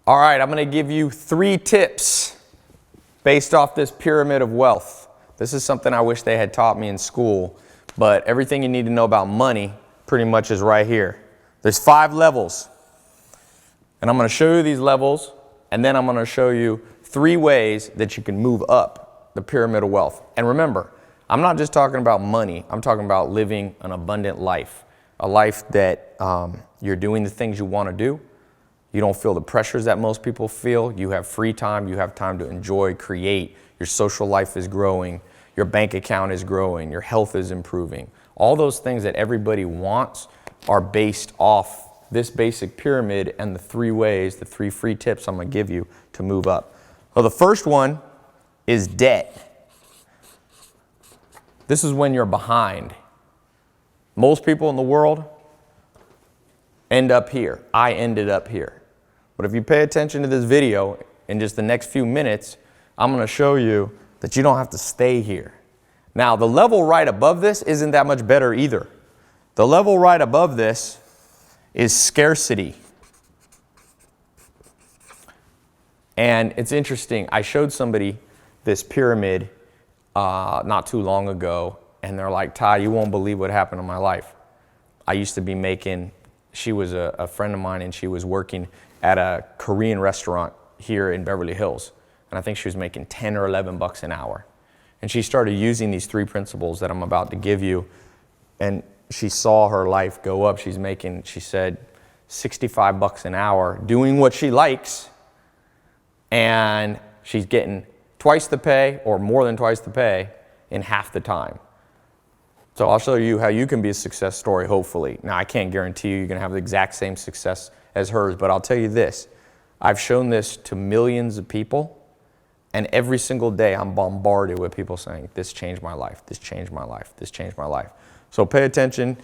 All right, I'm going to give you 3 tips based off this pyramid of wealth. This is something I wish they had taught me in school, but everything you need to know about money pretty much is right here. There's 5 levels, and I'm going to show you these levels, and then I'm going to show you 3 ways that you can move up the pyramid of wealth. And remember, I'm not just talking about money. I'm talking about living an abundant life, a life that you're doing the things you want to do. You don't feel the pressures that most people feel. You have free time. You have time to enjoy, create. Your social life is growing. Your bank account is growing. Your health is improving. All those things that everybody wants are based off this basic pyramid and the 3 ways, the 3 free tips I'm going to give you to move up. So the first one is debt. This is when you're behind. Most people in the world end up here. I ended up here. But if you pay attention to this video, in just the next few minutes, I'm going to show you that you don't have to stay here. Now, the level right above this isn't that much better either. The level right above this is scarcity. And it's interesting. I showed somebody this pyramid not too long ago, and they're like, Ty, you won't believe what happened in my life. I used to be making, she was a friend of mine, and she was working at a Korean restaurant here in Beverly Hills. And I think she was making 10 or 11 bucks an hour. And she started using these 3 principles that I'm about to give you. And she saw her life go up. She's making, she said, 65 bucks an hour doing what she likes. And she's getting twice the pay or more than twice the pay in half the time. So I'll show you how you can be a success story, hopefully. Now, I can't guarantee you're going to have the exact same success as hers, but I'll tell you this. I've shown this to millions of people, and every single day I'm bombarded with people saying, this changed my life, this changed my life, this changed my life. So pay attention.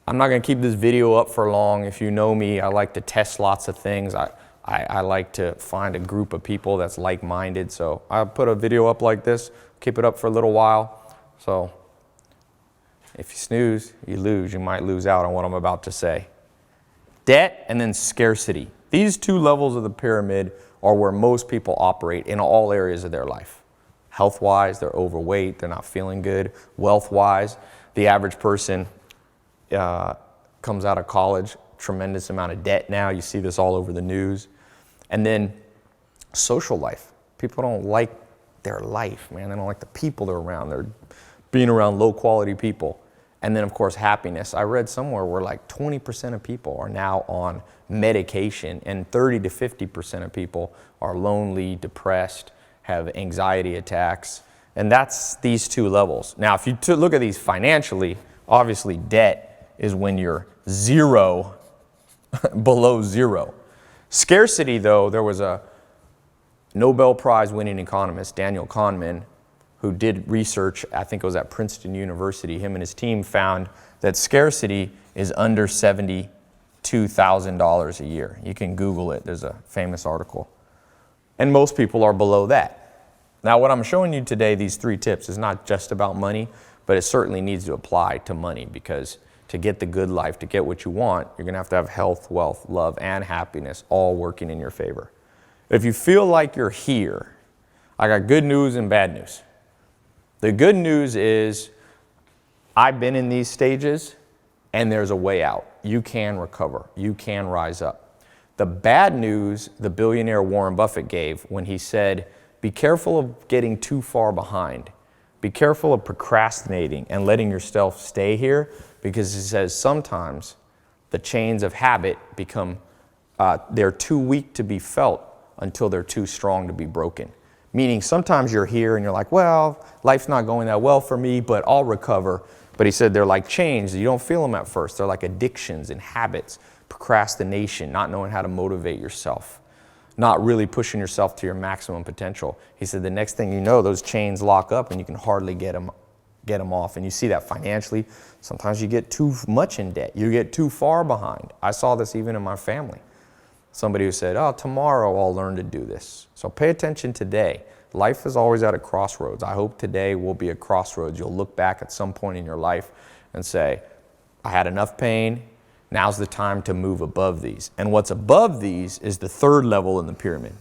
I'm not going to keep this video up for long. If you know me, I like to test lots of things. I like to find a group of people that's like-minded. So I'll put a video up like this, keep it up for a little while. So if you snooze, you lose. You might lose out on what I'm about to say. Debt and then scarcity. These 2 levels of the pyramid are where most people operate in all areas of their life. Health-wise, they're overweight, they're not feeling good. Wealth-wise, the average person comes out of college, tremendous amount of debt now. You see this all over the news. And then social life. People don't like their life, man. They don't like the people they're around. They're being around low-quality people. And then, of course, happiness. I read somewhere where like 20% of people are now on medication, and 30 to 50% of people are lonely, depressed, have anxiety attacks. And that's these 2 levels. Now, if you look at these financially, obviously debt is when you're 0, below 0. Scarcity, though, there was a Nobel Prize winning economist, Daniel Kahneman, who did research, I think it was at Princeton University. Him and his team found that scarcity is under $72,000 a year. You can Google it. There's a famous article. And most people are below that. Now, what I'm showing you today, these 3 tips, is not just about money, but it certainly needs to apply to money, because to get the good life, to get what you want, you're going to have health, wealth, love, and happiness all working in your favor. If you feel like you're here, I got good news and bad news. The good news is I've been in these stages, and there's a way out. You can recover. You can rise up. The bad news the billionaire Warren Buffett gave when he said, be careful of getting too far behind. Be careful of procrastinating and letting yourself stay here, because he says sometimes the chains of habit become, they're too weak to be felt until they're too strong to be broken. Meaning sometimes you're here and you're like, well, life's not going that well for me, but I'll recover. But he said they're like chains. You don't feel them at first. They're like addictions and habits, procrastination, not knowing how to motivate yourself, not really pushing yourself to your maximum potential. He said the next thing you know, those chains lock up and you can hardly get them off. And you see that financially. Sometimes you get too much in debt. You get too far behind. I saw this even in my family. Somebody who said, oh, tomorrow I'll learn to do this. So pay attention today. Life is always at a crossroads. I hope today will be a crossroads. You'll look back at some point in your life and say, I had enough pain, Now's the time to move above these. And what's above these is the third level in the pyramid.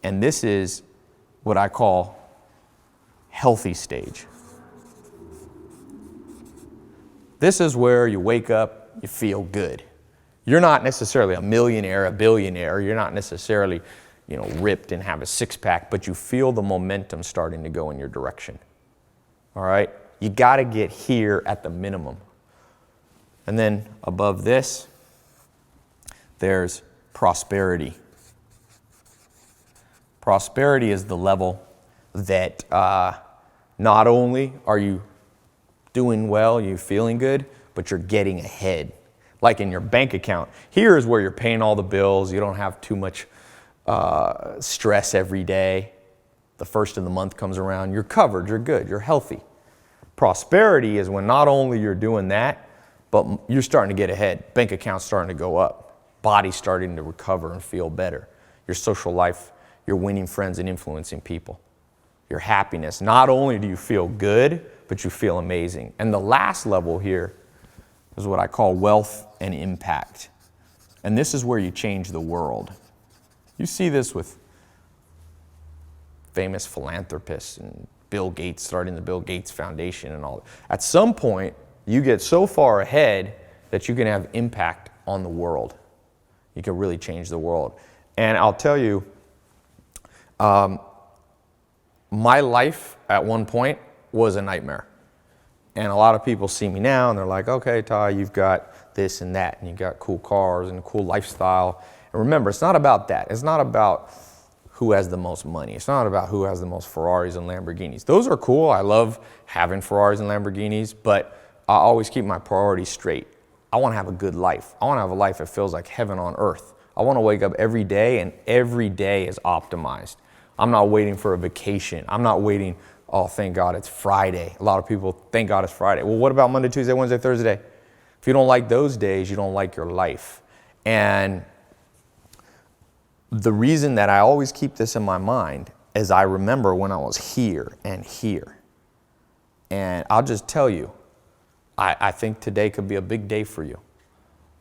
And this is what I call healthy stage. This is where you wake up, you feel good. You're not necessarily a millionaire, a billionaire. You're not necessarily, ripped and have a six-pack, but you feel the momentum starting to go in your direction. All right? You got to get here at the minimum. And then above this, there's prosperity. Prosperity is the level that not only are you doing well, you feeling good, but you're getting ahead. Like in your bank account. Here is where you're paying all the bills. You don't have too much stress every day. The first of the month comes around. You're covered. You're good. You're healthy. Prosperity is when not only you're doing that, but you're starting to get ahead. Bank account's starting to go up. Body's starting to recover and feel better. Your social life, you're winning friends and influencing people. Your happiness. Not only do you feel good, but you feel amazing. And the last level here is what I call wealth and impact. And this is where you change the world. You see this with famous philanthropists and Bill Gates starting the Bill Gates Foundation and all. At some point, you get so far ahead that you can have impact on the world. You can really change the world. And I'll tell you, my life at one point was a nightmare. And a lot of people see me now and they're like, okay, Ty, you've got this and that, and you've got cool cars and a cool lifestyle. And remember, it's not about that. It's not about who has the most money. It's not about who has the most Ferraris and Lamborghinis. Those are cool. I love having Ferraris and Lamborghinis, but I always keep my priorities straight. I want to have a good life. I want to have a life that feels like heaven on earth. I want to wake up every day and every day is optimized. I'm not waiting for a vacation. I'm not waiting, oh, thank God it's Friday. A lot of people, thank God it's Friday. Well, what about Monday, Tuesday, Wednesday, Thursday? If you don't like those days, you don't like your life. And the reason that I always keep this in my mind is I remember when I was here and here. And I'll just tell you, I think today could be a big day for you.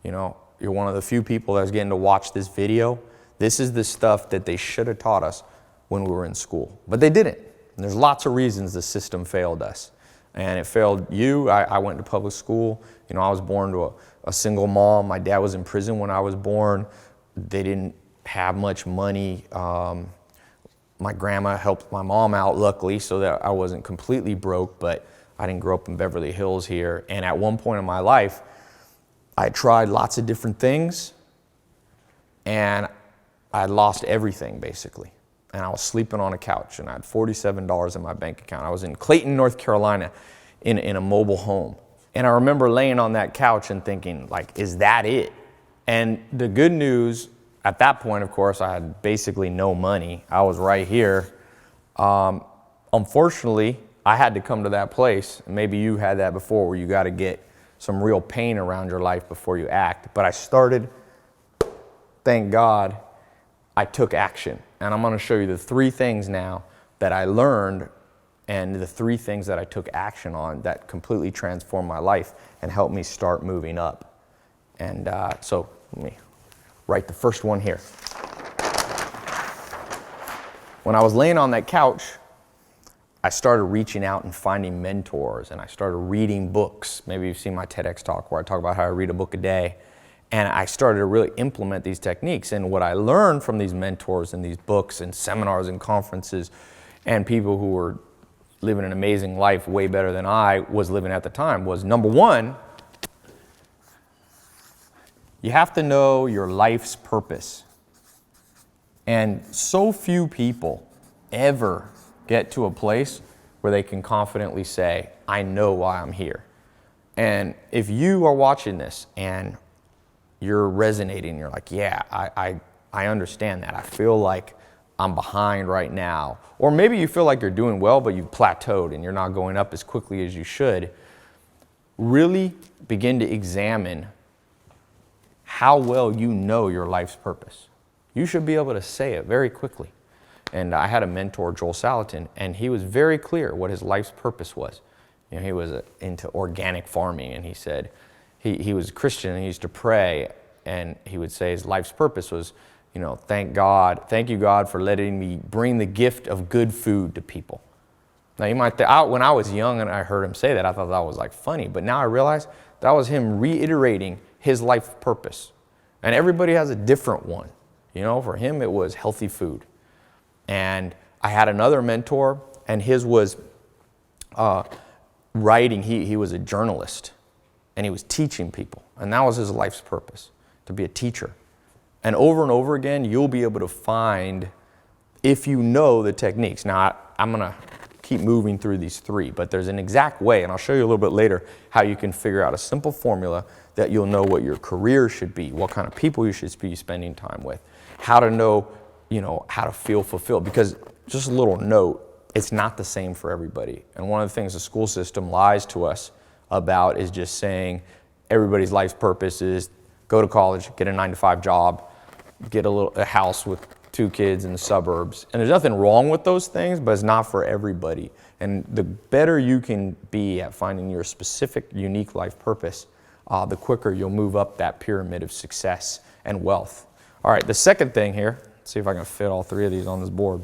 You're one of the few people that's getting to watch this video. This is the stuff that they should have taught us when we were in school, but they didn't. And there's lots of reasons the system failed us. And it failed you. I went to public school. I was born to a single mom. My dad was in prison when I was born. They didn't have much money. My grandma helped my mom out, luckily, so that I wasn't completely broke, but I didn't grow up in Beverly Hills here. And at one point in my life, I tried lots of different things, and I lost everything, basically. And I was sleeping on a couch, and I had $47 in my bank account. I was in Clayton, North Carolina, in a mobile home. And I remember laying on that couch and thinking, is that it? And the good news, at that point, of course, I had basically no money. I was right here. Unfortunately, I had to come to that place. Maybe you had that before, where you got to get some real pain around your life before you act. But I started, thank God, I took action. And I'm going to show you the 3 things now that I learned and the 3 things that I took action on that completely transformed my life and helped me start moving up. And so let me write the first one here. When I was laying on that couch, I started reaching out and finding mentors, and I started reading books. Maybe you've seen my TEDx talk where I talk about how I read a book a day. And I started to really implement these techniques. And what I learned from these mentors and these books and seminars and conferences and people who were living an amazing life way better than I was living at the time was, number 1, you have to know your life's purpose. And so few people ever get to a place where they can confidently say, I know why I'm here. And if you are watching this and you're resonating, you're like, yeah, I understand that. I feel like I'm behind right now. Or maybe you feel like you're doing well, but you've plateaued and you're not going up as quickly as you should. Really begin to examine how well you know your life's purpose. You should be able to say it very quickly. And I had a mentor, Joel Salatin, and he was very clear what his life's purpose was. He was into organic farming, and he said he was a Christian and he used to pray, and he would say his life's purpose was, thank you God for letting me bring the gift of good food to people. Now you might think, when I was young and I heard him say that, I thought that was like funny, but now I realize that was him reiterating his life purpose. And everybody has a different one. For him it was healthy food. And I had another mentor, and his was writing. He was a journalist, and he was teaching people. And that was his life's purpose, to be a teacher. And over again, you'll be able to find, if you know the techniques. Now, I'm going to keep moving through these three, but there's an exact way, and I'll show you a little bit later how you can figure out a simple formula that you'll know what your career should be, what kind of people you should be spending time with, how to know, how to feel fulfilled. Because just a little note, it's not the same for everybody. And one of the things the school system lies to us about is just saying everybody's life's purpose is go to college, get a 9-to-5 job, get a house with 2 kids in the suburbs. And there's nothing wrong with those things, but it's not for everybody. And the better you can be at finding your specific, unique life purpose, the quicker you'll move up that pyramid of success and wealth. All right, the second thing here, let's see if I can fit all 3 of these on this board,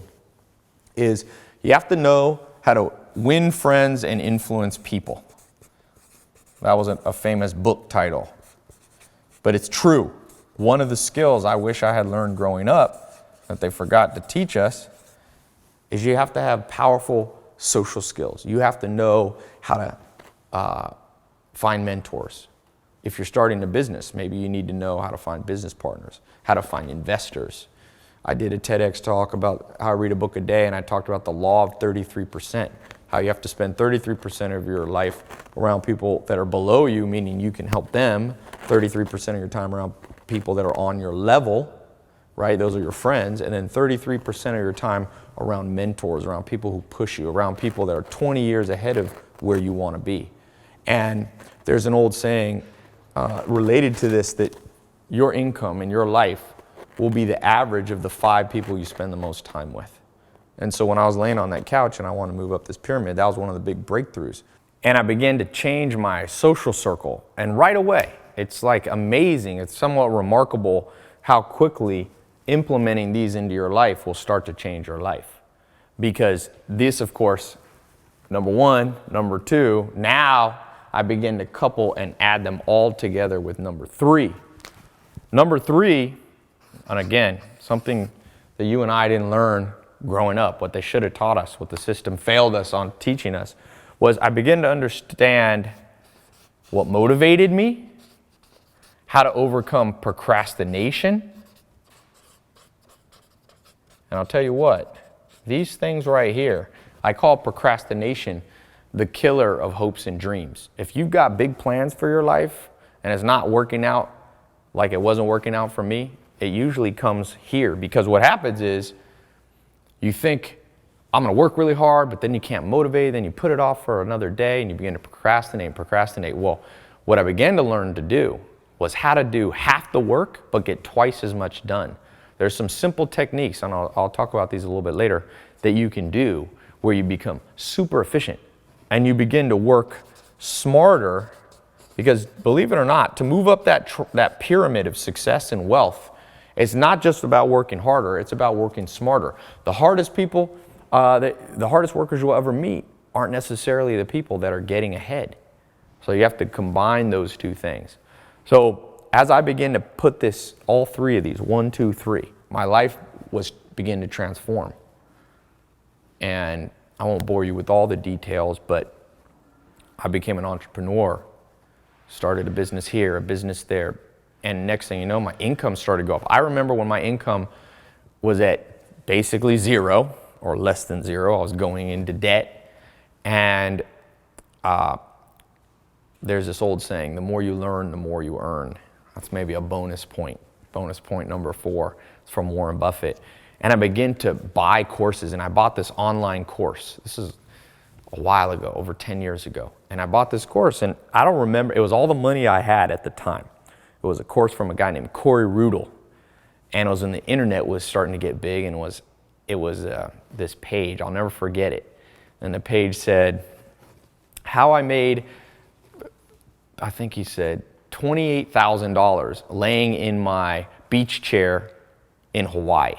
is you have to know how to win friends and influence people. That was a famous book title, but it's true. One of the skills I wish I had learned growing up that they forgot to teach us is you have to have powerful social skills. You have to know how to find mentors. If you're starting a business, maybe you need to know how to find business partners, how to find investors. I did a TEDx talk about how I read a book a day, and I talked about the law of 33%, how you have to spend 33% of your life around people that are below you, meaning you can help them, 33% of your time around people that are on your level, right? Those are your friends. And then 33% of your time around mentors, around people who push you, around people that are 20 years ahead of where you want to be. And there's an old saying related to this, that your income in your life will be the average of the 5 people you spend the most time with. And so when I was laying on that couch and I wanted to move up this pyramid, that was one of the big breakthroughs. And I began to change my social circle. And right away, it's like amazing. It's somewhat remarkable how quickly implementing these into your life will start to change your life. Because this, of course, number 1, number 2, now I begin to couple and add them all together with number 3. Number 3, and again, something that you and I didn't learn growing up, what they should have taught us, what the system failed us on teaching us, was I began to understand what motivated me, how to overcome procrastination. And I'll tell you what, these things right here, I call procrastination the killer of hopes and dreams. If you've got big plans for your life and it's not working out like it wasn't working out for me, it usually comes here. Because what happens is you think, I'm going to work really hard, but then you can't motivate, then you put it off for another day and you begin to procrastinate. Well, what I began to learn to do was how to do half the work but get twice as much done. There's some simple techniques, and I'll talk about these a little bit later, that you can do where you become super efficient and you begin to work smarter. Because believe it or not, to move up that pyramid of success and wealth, it's not just about working harder, it's about working smarter. The hardest people, the hardest workers you'll ever meet aren't necessarily the people that are getting ahead. So you have to combine those 2 things. So as I begin to put this, all 3 of these, 1, 2, 3, my life was beginning to transform. And I won't bore you with all the details, but I became an entrepreneur, started a business here, a business there. And next thing you know, my income started to go up. I remember when my income was at basically 0 or less than 0. I was going into debt. And there's this old saying, the more you learn, the more you earn. That's maybe a bonus point. Bonus point number 4. It's from Warren Buffett. And I began to buy courses, and I bought this online course. This is a while ago, over 10 years ago. And I bought this course, and I don't remember, it was all the money I had at the time. It was a course from a guy named Corey Rudel. And it was when the internet was starting to get big, and it was this page, I'll never forget it. And the page said, how I made, I think he said, $28,000 laying in my beach chair in Hawaii.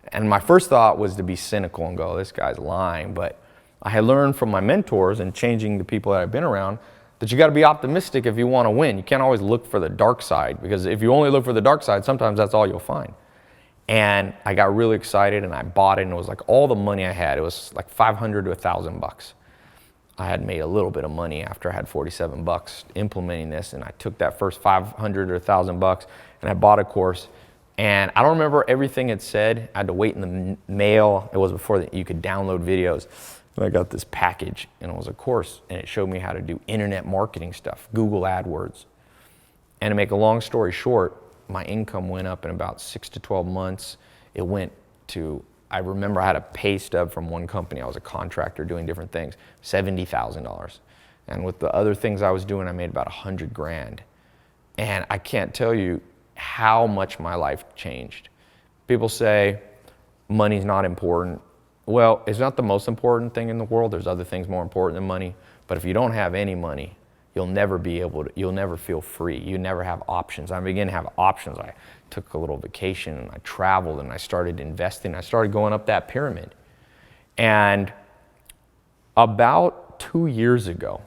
And my first thought was to be cynical and go, this guy's lying. But I had learned from my mentors and changing the people that I've been around that you got to be optimistic if you want to win. You can't always look for the dark side, because if you only look for the dark side, sometimes that's all you'll find. And I got really excited and I bought it, and it was like all the money I had. It was like $500 to $1,000. I had made a little bit of money after I had $47 implementing this, and I took that first $500 or $1,000 and I bought a course. And I don't remember everything it said. I had to wait in the mail. It was before you could download videos. And I got this package, and it was a course, and it showed me how to do internet marketing stuff, Google AdWords. And to make a long story short, my income went up in about 6 to 12 months. It went to, I remember I had a pay stub from one company. I was a contractor doing different things, $70,000. And with the other things I was doing, I made about 100 grand. And I can't tell you how much my life changed. People say money's not important. Well, it's not the most important thing in the world. There's other things more important than money. But if you don't have any money, you'll never be able to, you'll never feel free. You never have options. I began to have options. I took a little vacation and I traveled and I started investing. I started going up that pyramid. And about 2 years ago,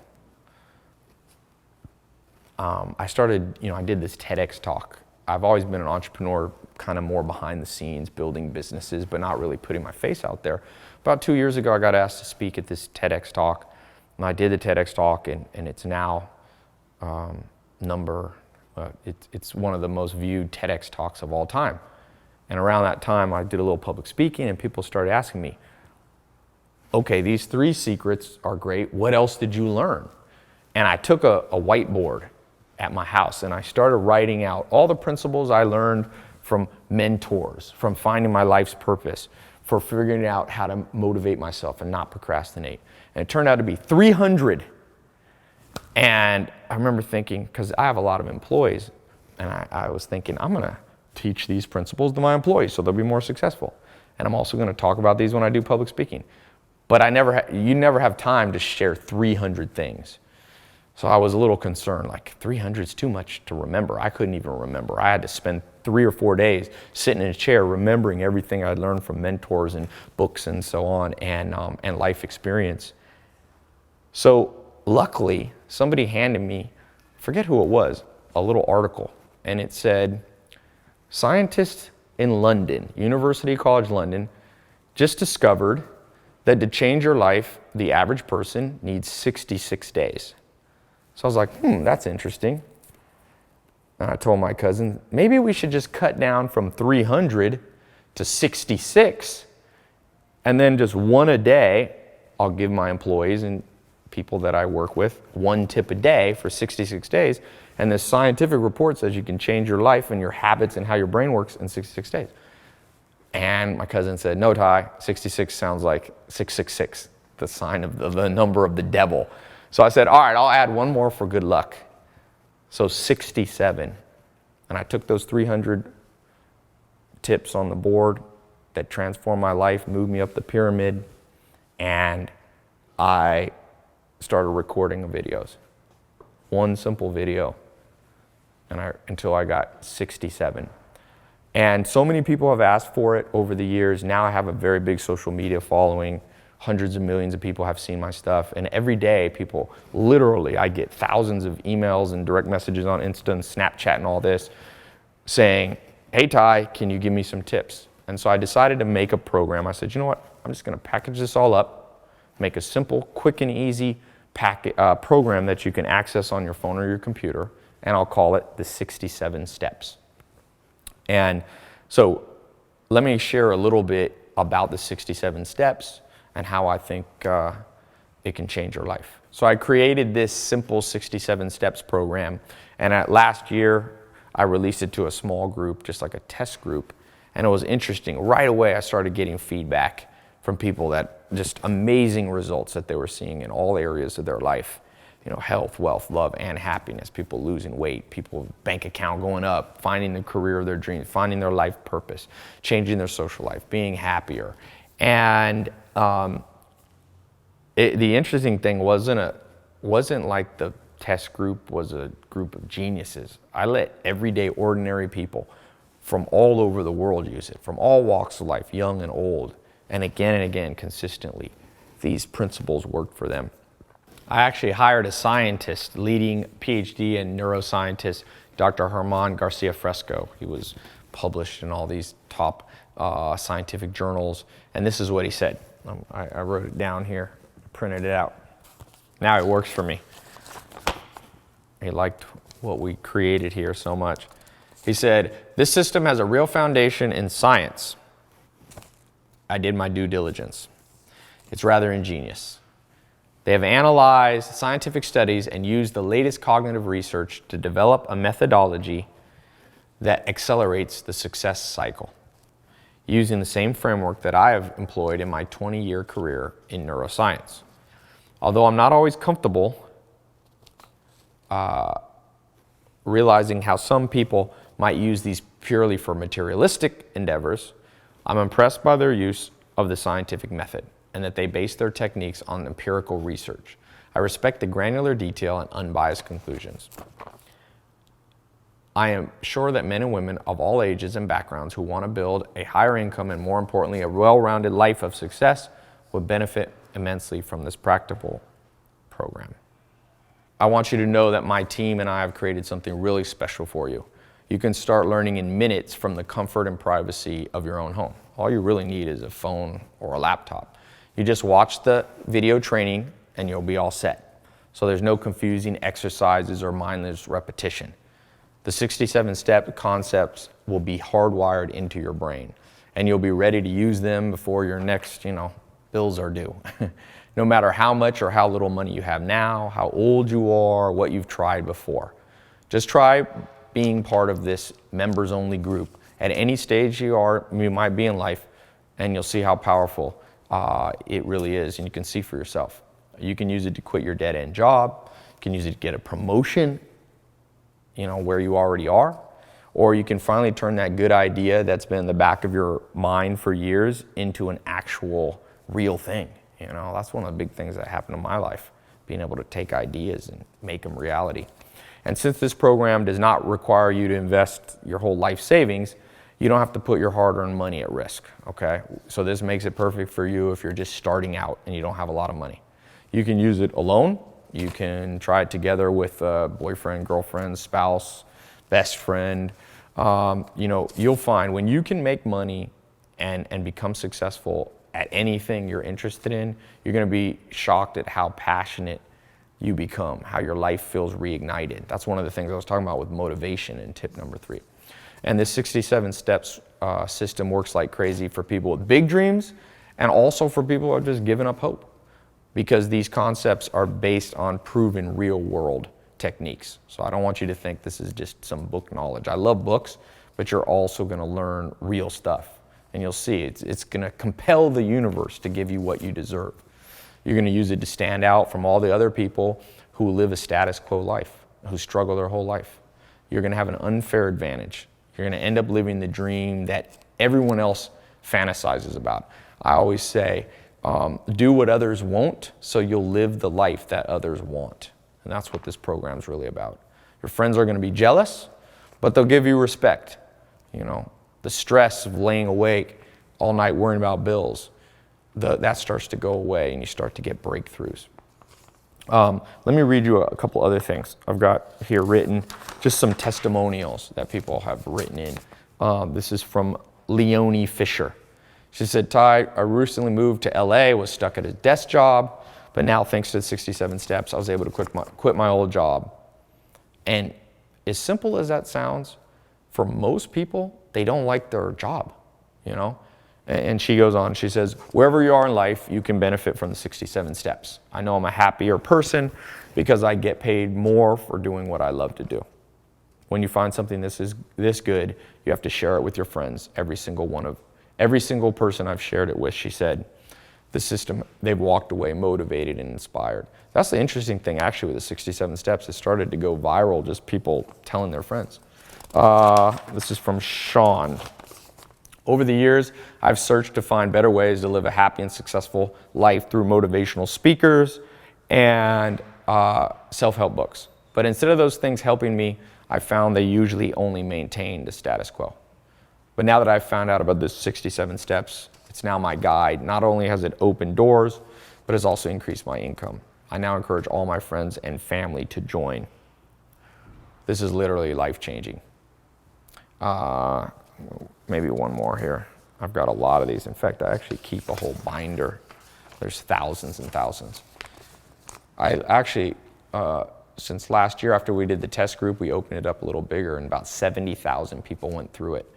I started, I did this TEDx talk. I've always been an entrepreneur, kind of more behind the scenes, building businesses, but not really putting my face out there. About 2 years ago, I got asked to speak at this TEDx talk. And I did the TEDx talk, and it's now it's one of the most viewed TEDx talks of all time. And around that time, I did a little public speaking, and people started asking me, okay, these 3 secrets are great. What else did you learn? And I took a whiteboard at my house, and I started writing out all the principles I learned from mentors, from finding my life's purpose, for figuring out how to motivate myself and not procrastinate. And it turned out to be 300. And I remember thinking, because I have a lot of employees, and I was thinking, I'm going to teach these principles to my employees so they'll be more successful. And I'm also going to talk about these when I do public speaking. But you never have time to share 300 things. So I was a little concerned, like 300 is too much to remember. I couldn't even remember. I had to spend 3 or 4 days sitting in a chair remembering everything I'd learned from mentors and books and so on, and life experience. So luckily, somebody handed me, forget who it was, a little article. And it said, scientists in London, University College London, just discovered that to change your life, the average person needs 66 days. So I was like, that's interesting. And I told my cousin, maybe we should just cut down from 300 to 66. And then just one a day, I'll give my employees and people that I work with 1 tip a day for 66 days. And this scientific report says you can change your life and your habits and how your brain works in 66 days. And my cousin said, no, Ty, 66 sounds like 666, the sign of the number of the devil. So I said, all right, I'll add one more for good luck. So 67. And I took those 300 tips on the board that transformed my life, moved me up the pyramid, and I started recording videos. One simple video, until I got 67. And so many people have asked for it over the years. Now I have a very big social media following. Hundreds of millions of people have seen my stuff. And every day, people, literally, I get thousands of emails and direct messages on Insta and Snapchat and all this saying, hey, Ty, can you give me some tips? And so I decided to make a program. I said, you know what? I'm just going to package this all up, make a simple, quick, and easy program that you can access on your phone or your computer, and I'll call it the 67 Steps. And so let me share a little bit about the 67 Steps and how I think it can change your life. So I created this simple 67 Steps program, and last year I released it to a small group, just like a test group, and it was interesting. Right away I started getting feedback from people that just amazing results that they were seeing in all areas of their life. Health, wealth, love, and happiness, people losing weight, people bank account going up, finding the career of their dreams, finding their life purpose, changing their social life, being happier. And the interesting thing wasn't like the test group was a group of geniuses. I let everyday ordinary people from all over the world use it, from all walks of life, young and old, and again, consistently. These principles worked for them. I actually hired a scientist, leading PhD and neuroscientist, Dr. Germán Garcia Fresco. He was published in all these top scientific journals, and this is what he said. I wrote it down here, printed it out. Now it works for me. He liked what we created here so much. He said, "This system has a real foundation in science. I did my due diligence. It's rather ingenious. They have analyzed scientific studies and used the latest cognitive research to develop a methodology that accelerates the success cycle, using the same framework that I have employed in my 20-year career in neuroscience. Although I'm not always comfortable realizing how some people might use these purely for materialistic endeavors, I'm impressed by their use of the scientific method and that they base their techniques on empirical research. I respect the granular detail and unbiased conclusions. I am sure that men and women of all ages and backgrounds who want to build a higher income and, more importantly, a well-rounded life of success would benefit immensely from this practical program. I want you to know that my team and I have created something really special for you. You can start learning in minutes from the comfort and privacy of your own home. All you really need is a phone or a laptop. You just watch the video training and you'll be all set. So there's no confusing exercises or mindless repetition. The 67-step concepts will be hardwired into your brain, and you'll be ready to use them before your next, bills are due. No matter how much or how little money you have now, how old you are, what you've tried before. Just try being part of this members-only group at any stage you might be in life, and you'll see how powerful it really is, and you can see for yourself. You can use it to quit your dead-end job. You can use it to get a promotion, where you already are. Or you can finally turn that good idea that's been in the back of your mind for years into an actual real thing. That's one of the big things that happened in my life, being able to take ideas and make them reality. And since this program does not require you to invest your whole life savings, you don't have to put your hard-earned money at risk, okay? So this makes it perfect for you if you're just starting out and you don't have a lot of money. You can use it alone. You can try it together with a boyfriend, girlfriend, spouse, best friend. You'll find when you can make money and become successful at anything you're interested in, you're going to be shocked at how passionate you become, how your life feels reignited. That's one of the things I was talking about with motivation in tip number 3. And this 67 steps system works like crazy for people with big dreams and also for people who have just given up hope, because these concepts are based on proven real world techniques. So I don't want you to think this is just some book knowledge. I love books, but you're also going to learn real stuff. And you'll see it's going to compel the universe to give you what you deserve. You're going to use it to stand out from all the other people who live a status quo life, who struggle their whole life. You're going to have an unfair advantage. You're going to end up living the dream that everyone else fantasizes about. I always say, do what others won't, so you'll live the life that others want. And that's what this program's really about. Your friends are going to be jealous, but they'll give you respect. The stress of laying awake all night worrying about bills, that starts to go away and you start to get breakthroughs. Let me read you a couple other things. I've got here written just some testimonials that people have written in. This is from Leonie Fisher. She said, "Ty, I recently moved to LA, was stuck at a desk job, but now thanks to the 67 steps, I was able to quit my old job." And as simple as that sounds, for most people, they don't like their job, And she goes on, she says, "Wherever you are in life, you can benefit from the 67 steps. I know I'm a happier person because I get paid more for doing what I love to do. When you find something this good, you have to share it with your friends. Every single person I've shared it with," she said, "the system, they've walked away motivated and inspired." That's the interesting thing, actually, with the 67 steps. It started to go viral, just people telling their friends. This is from Sean. "Over the years, I've searched to find better ways to live a happy and successful life through motivational speakers and self-help books. But instead of those things helping me, I found they usually only maintain the status quo. But now that I've found out about the 67 steps, it's now my guide. Not only has it opened doors, but has also increased my income. I now encourage all my friends and family to join. This is literally life-changing. Maybe one more here. I've got a lot of these. In fact, I actually keep a whole binder. There's thousands and thousands. I actually, since last year after we did the test group, we opened it up a little bigger and about 70,000 people went through it.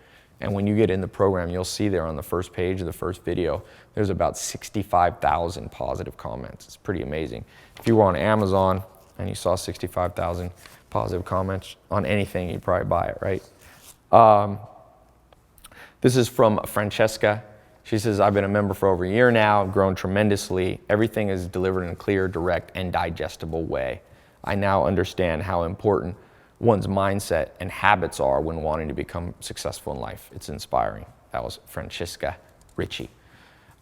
And when you get in the program, you'll see there on the first page of the first video, there's about 65,000 positive comments. It's pretty amazing. If you were on Amazon and you saw 65,000 positive comments on anything, you'd probably buy it, right? This is from Francesca. She says, I've been a member for over a year now, I've grown tremendously. Everything is delivered in a clear, direct, and digestible way. I now understand how important one's mindset and habits are when wanting to become successful in life. It's inspiring. That was Francesca Ritchie.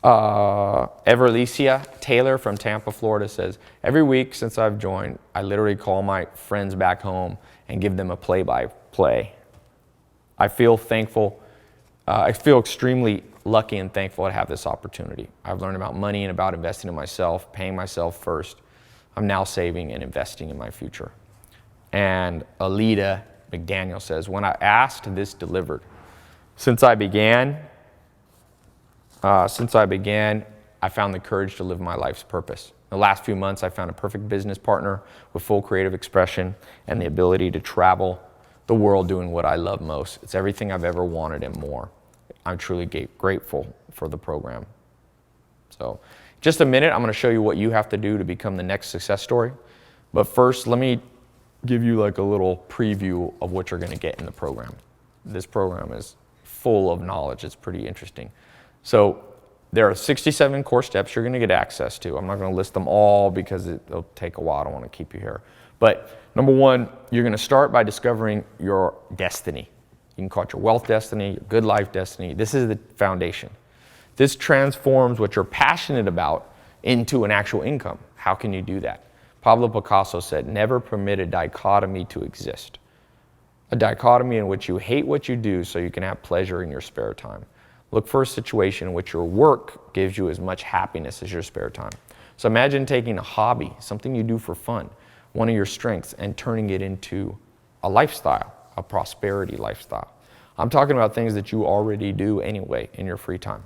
Everlicia Taylor from Tampa, Florida says, every week since I've joined, I literally call my friends back home and give them a play-by-play. I feel thankful. I feel extremely lucky and thankful to have this opportunity. I've learned about money and about investing in myself, paying myself first. I'm now saving and investing in my future. And Alita McDaniel says, when I asked, this delivered. Since I began, I found the courage to live my life's purpose. In the last few months, I found a perfect business partner with full creative expression and the ability to travel the world doing what I love most. It's everything I've ever wanted and more. I'm truly grateful for the program. So, just a minute, I'm going to show you what you have to do to become the next success story. But first, let me give you like a little preview of what you're going to get in the program. This program is full of knowledge. It's pretty interesting. So there are 67 core steps you're going to get access to. I'm not going to list them all because it'll take a while. I don't want to keep you here. But number one, you're going to start by discovering your destiny. You can call it your wealth destiny, your good life destiny. This is the foundation. This transforms what you're passionate about into an actual income. How can you do that? Pablo Picasso said, never permit a dichotomy to exist. A dichotomy in which you hate what you do so you can have pleasure in your spare time. Look for a situation in which your work gives you as much happiness as your spare time. So imagine taking a hobby, something you do for fun, one of your strengths, and turning it into a lifestyle, a prosperity lifestyle. I'm talking about things that you already do anyway in your free time.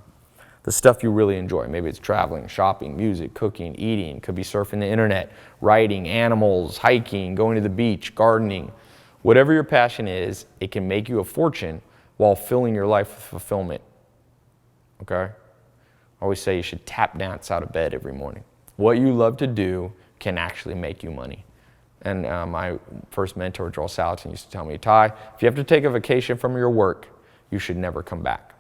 The stuff you really enjoy. Maybe it's traveling, shopping, music, cooking, eating. Could be surfing the internet, writing, animals, hiking, going to the beach, gardening. Whatever your passion is, it can make you a fortune while filling your life with fulfillment. Okay? I always say you should tap dance out of bed every morning. What you love to do can actually make you money. And my first mentor, Joel Salatin, used to tell me, Ty, if you have to take a vacation from your work, you should never come back.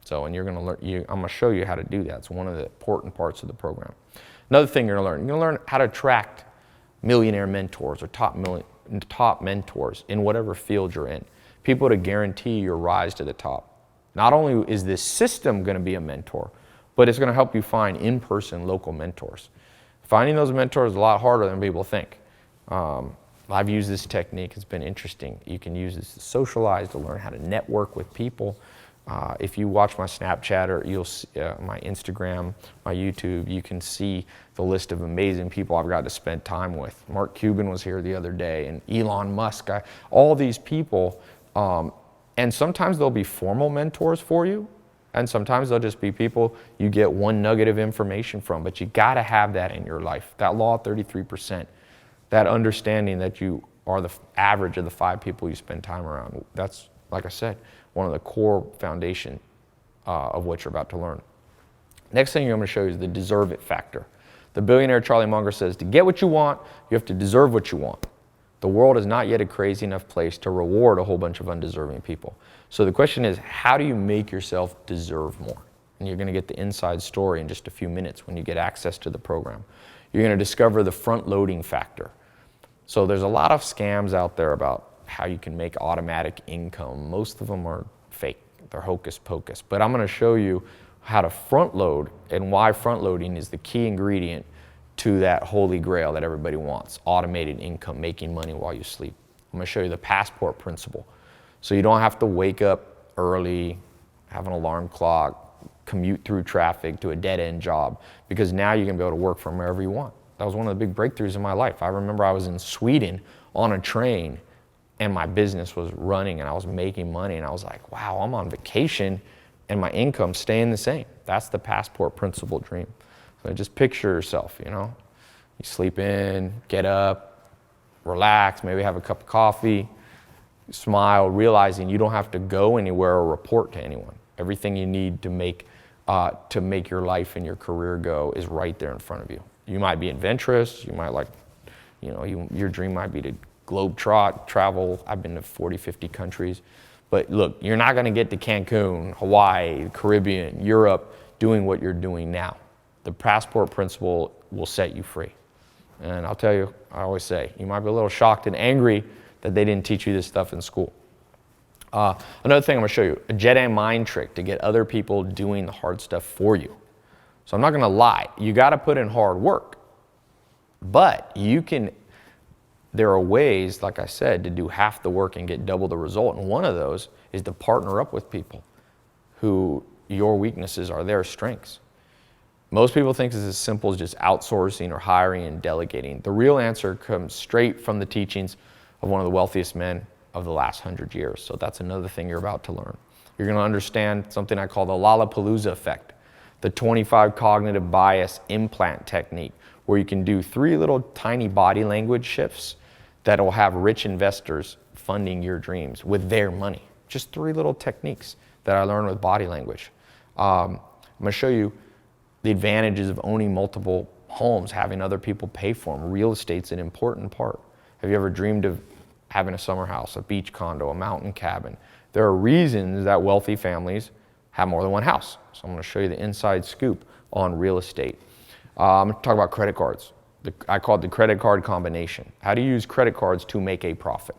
So, and you're going to learn, I'm going to show you how to do that. It's one of the important parts of the program. Another thing you're going to learn how to attract millionaire mentors or top mentors in whatever field you're in. People to guarantee your rise to the top. Not only is this system going to be a mentor, but it's going to help you find in-person local mentors. Finding those mentors is a lot harder than people think. I've used this technique. It's been interesting. You can use this to socialize, to learn how to network with people. If you watch my Snapchat or you'll see, my Instagram, my YouTube, you can see the list of amazing people I've got to spend time with. Mark Cuban was here the other day, and Elon Musk, all these people. And sometimes they'll be formal mentors for you, and sometimes they'll just be people you get one nugget of information from, but you got to have that in your life. That law of 33%, that understanding that you are the average of the 5 people you spend time around. That's, like I said, one of the core foundation of what you're about to learn. Next thing I'm going to show you is the deserve it factor. The billionaire Charlie Munger says, to get what you want, you have to deserve what you want. The world is not yet a crazy enough place to reward a whole bunch of undeserving people. So the question is, how do you make yourself deserve more? And you're going to get the inside story in just a few minutes when you get access to the program. You're going to discover the front-loading factor. So there's a lot of scams out there about how you can make automatic income. Most of them are fake. They're hocus pocus. But I'm going to show you how to front load and why front loading is the key ingredient to that holy grail that everybody wants, automated income, making money while you sleep. I'm gonna show you the passport principle. So you don't have to wake up early, have an alarm clock, commute through traffic to a dead-end job, because now you're gonna be able to work from wherever you want. That was one of the big breakthroughs in my life. I remember I was in Sweden on a train and my business was running and I was making money and I was like, wow, I'm on vacation and my income's staying the same. That's the passport principle dream. So just picture yourself, you know, you sleep in, get up, relax, maybe have a cup of coffee, smile, realizing you don't have to go anywhere or report to anyone. Everything you need to make your life and your career go is right there in front of you. You might be adventurous, you might like, you know, your dream might be to travel. I've been to 40, 50 countries. But look, you're not gonna get to Cancun, Hawaii, Caribbean, Europe, doing what you're doing now. The passport principle will set you free. And I'll tell you, I always say, you might be a little shocked and angry that they didn't teach you this stuff in school. Another thing I'm gonna show you, a Jedi mind trick to get other people doing the hard stuff for you. So I'm not gonna lie, you gotta put in hard work, but there are ways, like I said, to do half the work and get double the result. And one of those is to partner up with people who your weaknesses are their strengths. Most people think it's as simple as just outsourcing or hiring and delegating. The real answer comes straight from the teachings of one of the wealthiest men of the last 100 years. So that's another thing you're about to learn. You're gonna understand something I call the Lollapalooza effect, the 25 cognitive bias implant technique, where you can do 3 little tiny body language shifts that will have rich investors funding your dreams with their money. Just 3 little techniques that I learned with body language. I'm gonna show you the advantages of owning multiple homes, having other people pay for them. Real estate's an important part. Have you ever dreamed of having a summer house, a beach condo, a mountain cabin? There are reasons that wealthy families have more than one house. So I'm gonna show you the inside scoop on real estate. I'm gonna talk about credit cards. I call it the credit card combination. How to use credit cards to make a profit.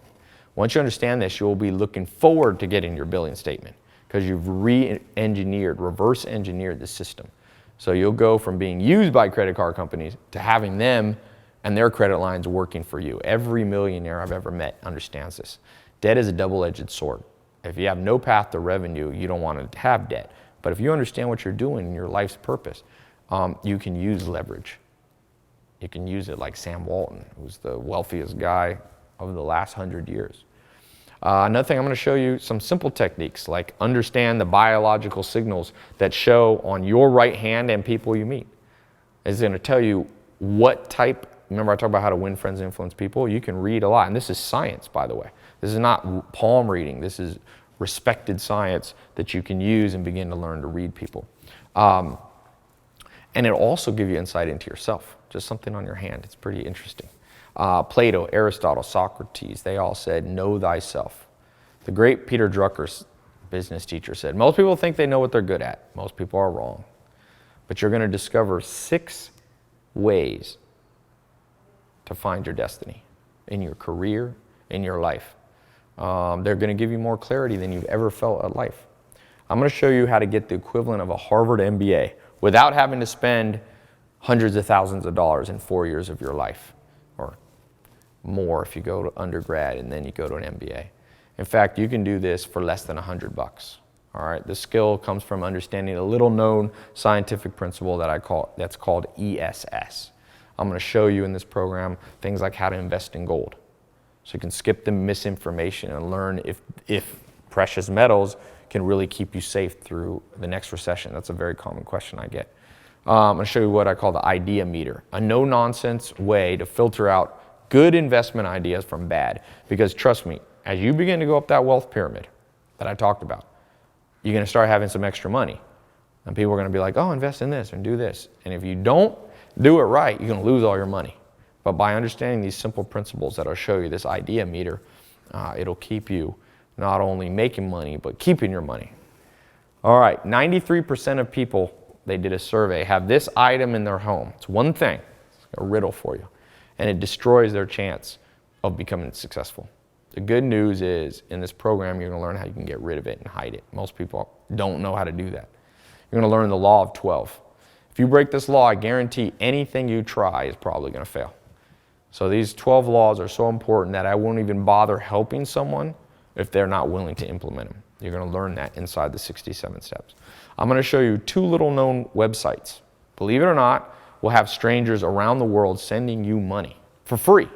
Once you understand this, you'll be looking forward to getting your billing statement because you've reverse engineered the system. So you'll go from being used by credit card companies to having them and their credit lines working for you. Every millionaire I've ever met understands this. Debt is a double-edged sword. If you have no path to revenue, you don't want to have debt. But if you understand what you're doing in your life's purpose, you can use leverage. You can use it like Sam Walton, who's the wealthiest guy of the last 100 years. Another thing, I'm going to show you some simple techniques, like understand the biological signals that show on your right hand and people you meet. It's going to tell you what type. Remember I talked about how to win friends and influence people? You can read a lot, and this is science, by the way. This is not palm reading. This is respected science that you can use and begin to learn to read people. And it'll also give you insight into yourself, just something on your hand. It's pretty interesting. Plato, Aristotle, Socrates, they all said, know thyself. The great Peter Drucker's business teacher said, most people think they know what they're good at. Most people are wrong. But you're going to discover 6 ways to find your destiny in your career, in your life. They're going to give you more clarity than you've ever felt at life. I'm going to show you how to get the equivalent of a Harvard MBA without having to spend hundreds of thousands of dollars in 4 years of your life, or more if you go to undergrad and then you go to an MBA. In fact, you can do this for less than $100. All right, the skill comes from understanding a little known scientific principle that's called ESS. I'm going to show you in this program things like how to invest in gold. So you can skip the misinformation and learn if precious metals can really keep you safe through the next recession. That's a very common question I get. I'm going to show you what I call the idea meter, a no-nonsense way to filter out good investment ideas from bad. Because trust me, as you begin to go up that wealth pyramid that I talked about, you're going to start having some extra money. And people are going to be like, oh, invest in this and do this. And if you don't do it right, you're going to lose all your money. But by understanding these simple principles that I'll show you, this idea meter, it'll keep you not only making money, but keeping your money. All right, 93% of people, they did a survey, have this item in their home. It's one thing, it's a riddle for you, and it destroys their chance of becoming successful. The good news is, in this program, you're going to learn how you can get rid of it and hide it. Most people don't know how to do that. You're going to learn the law of 12. If you break this law, I guarantee anything you try is probably going to fail. So these 12 laws are so important that I won't even bother helping someone if they're not willing to implement them. You're going to learn that inside the 67 steps. I'm going to show you 2 little known websites. Believe it or not, we'll have strangers around the world sending you money for free.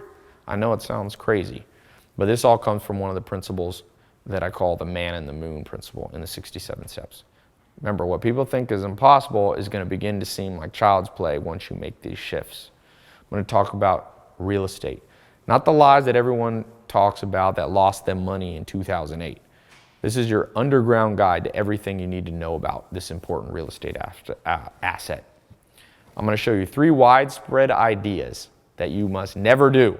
I know it sounds crazy, but this all comes from one of the principles that I call the man in the moon principle in the 67 steps. Remember, what people think is impossible is going to begin to seem like child's play once you make these shifts. I'm going to talk about real estate. Not the lies that everyone talks about that lost them money in 2008. This is your underground guide to everything you need to know about this important real estate asset. I'm going to show you 3 widespread ideas that you must never do.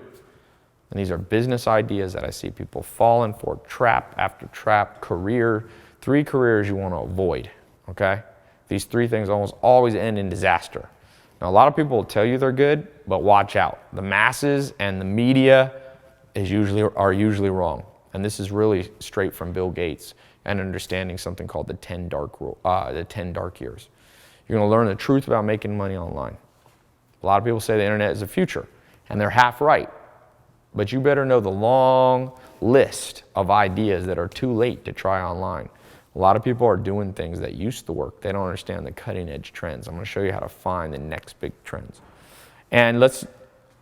And these are business ideas that I see people falling for, trap after trap, 3 careers you want to avoid. Okay? These 3 things almost always end in disaster. Now, a lot of people will tell you they're good, but watch out. The masses and the media are usually wrong. And this is really straight from Bill Gates and understanding something called the 10 dark years. You're going to learn the truth about making money online. A lot of people say the internet is the future, and they're half right. But you better know the long list of ideas that are too late to try online. A lot of people are doing things that used to work. They don't understand the cutting edge trends. I'm going to show you how to find the next big trends. And let's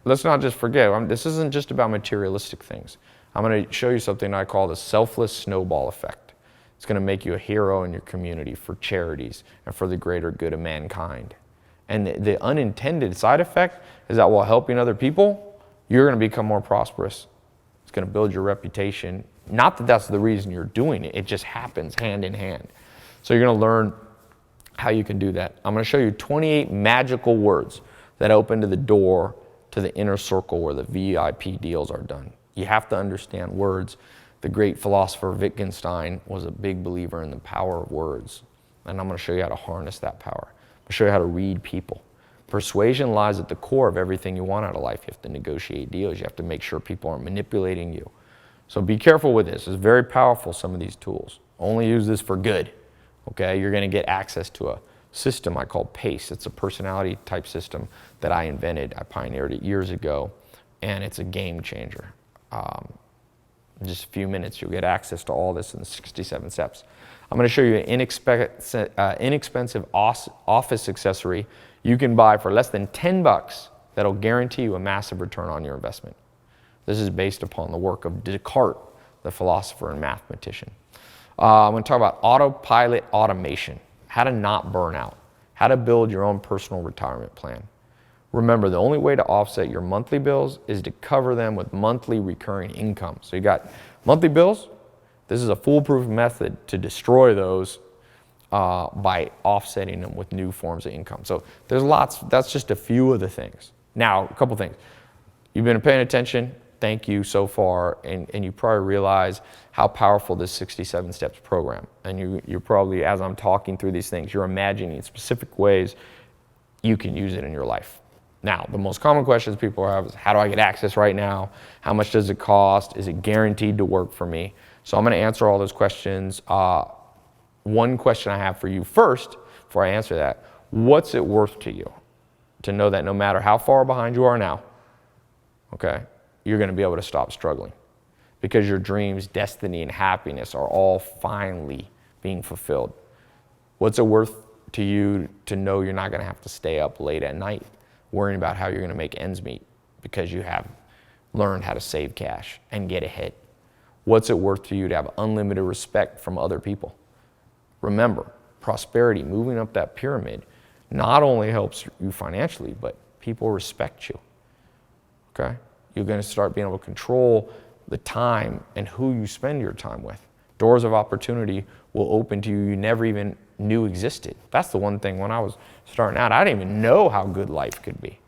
not just forget, this isn't just about materialistic things. I'm going to show you something I call the selfless snowball effect. It's going to make you a hero in your community for charities and for the greater good of mankind. And the unintended side effect is that while helping other people, you're going to become more prosperous. It's going to build your reputation. Not that that's the reason you're doing it. It just happens hand in hand. So you're going to learn how you can do that. I'm going to show you 28 magical words that open to the door to the inner circle where the VIP deals are done. You have to understand words. The great philosopher Wittgenstein was a big believer in the power of words. And I'm going to show you how to harness that power. I'm going to show you how to read people. Persuasion lies at the core of everything you want out of life. You have to negotiate deals. You have to make sure people aren't manipulating you. So be careful with this. It's very powerful, some of these tools. Only use this for good. Okay? You're going to get access to a system I call PACE. It's a personality type system that I invented. I pioneered it years ago, and it's a game changer. In just a few minutes, you'll get access to all this in the 67 steps. I'm going to show you an inexpensive office accessory you can buy for less than $10 that'll guarantee you a massive return on your investment. This is based upon the work of Descartes, the philosopher and mathematician. I'm going to talk about autopilot automation, how to not burn out, how to build your own personal retirement plan. Remember, the only way to offset your monthly bills is to cover them with monthly recurring income. So you got monthly bills. This is a foolproof method to destroy those by offsetting them with new forms of income. So there's lots. That's just a few of the things. Now, a couple things. You've been paying attention. Thank you so far. And you probably realize how powerful this 67 Steps program. And you're probably, as I'm talking through these things, you're imagining specific ways you can use it in your life. Now, the most common questions people have is, how do I get access right now? How much does it cost? Is it guaranteed to work for me? So I'm going to answer all those questions. One question I have for you first, before I answer that, what's it worth to you to know that no matter how far behind you are now, okay, you're going to be able to stop struggling because your dreams, destiny, and happiness are all finally being fulfilled? What's it worth to you to know you're not going to have to stay up late at night worrying about how you're going to make ends meet because you have learned how to save cash and get ahead? What's it worth to you to have unlimited respect from other people? Remember, prosperity, moving up that pyramid, not only helps you financially, but people respect you. Okay? You're going to start being able to control the time and who you spend your time with. Doors of opportunity will open to you never even knew existed. That's the one thing when I was starting out, I didn't even know how good life could be.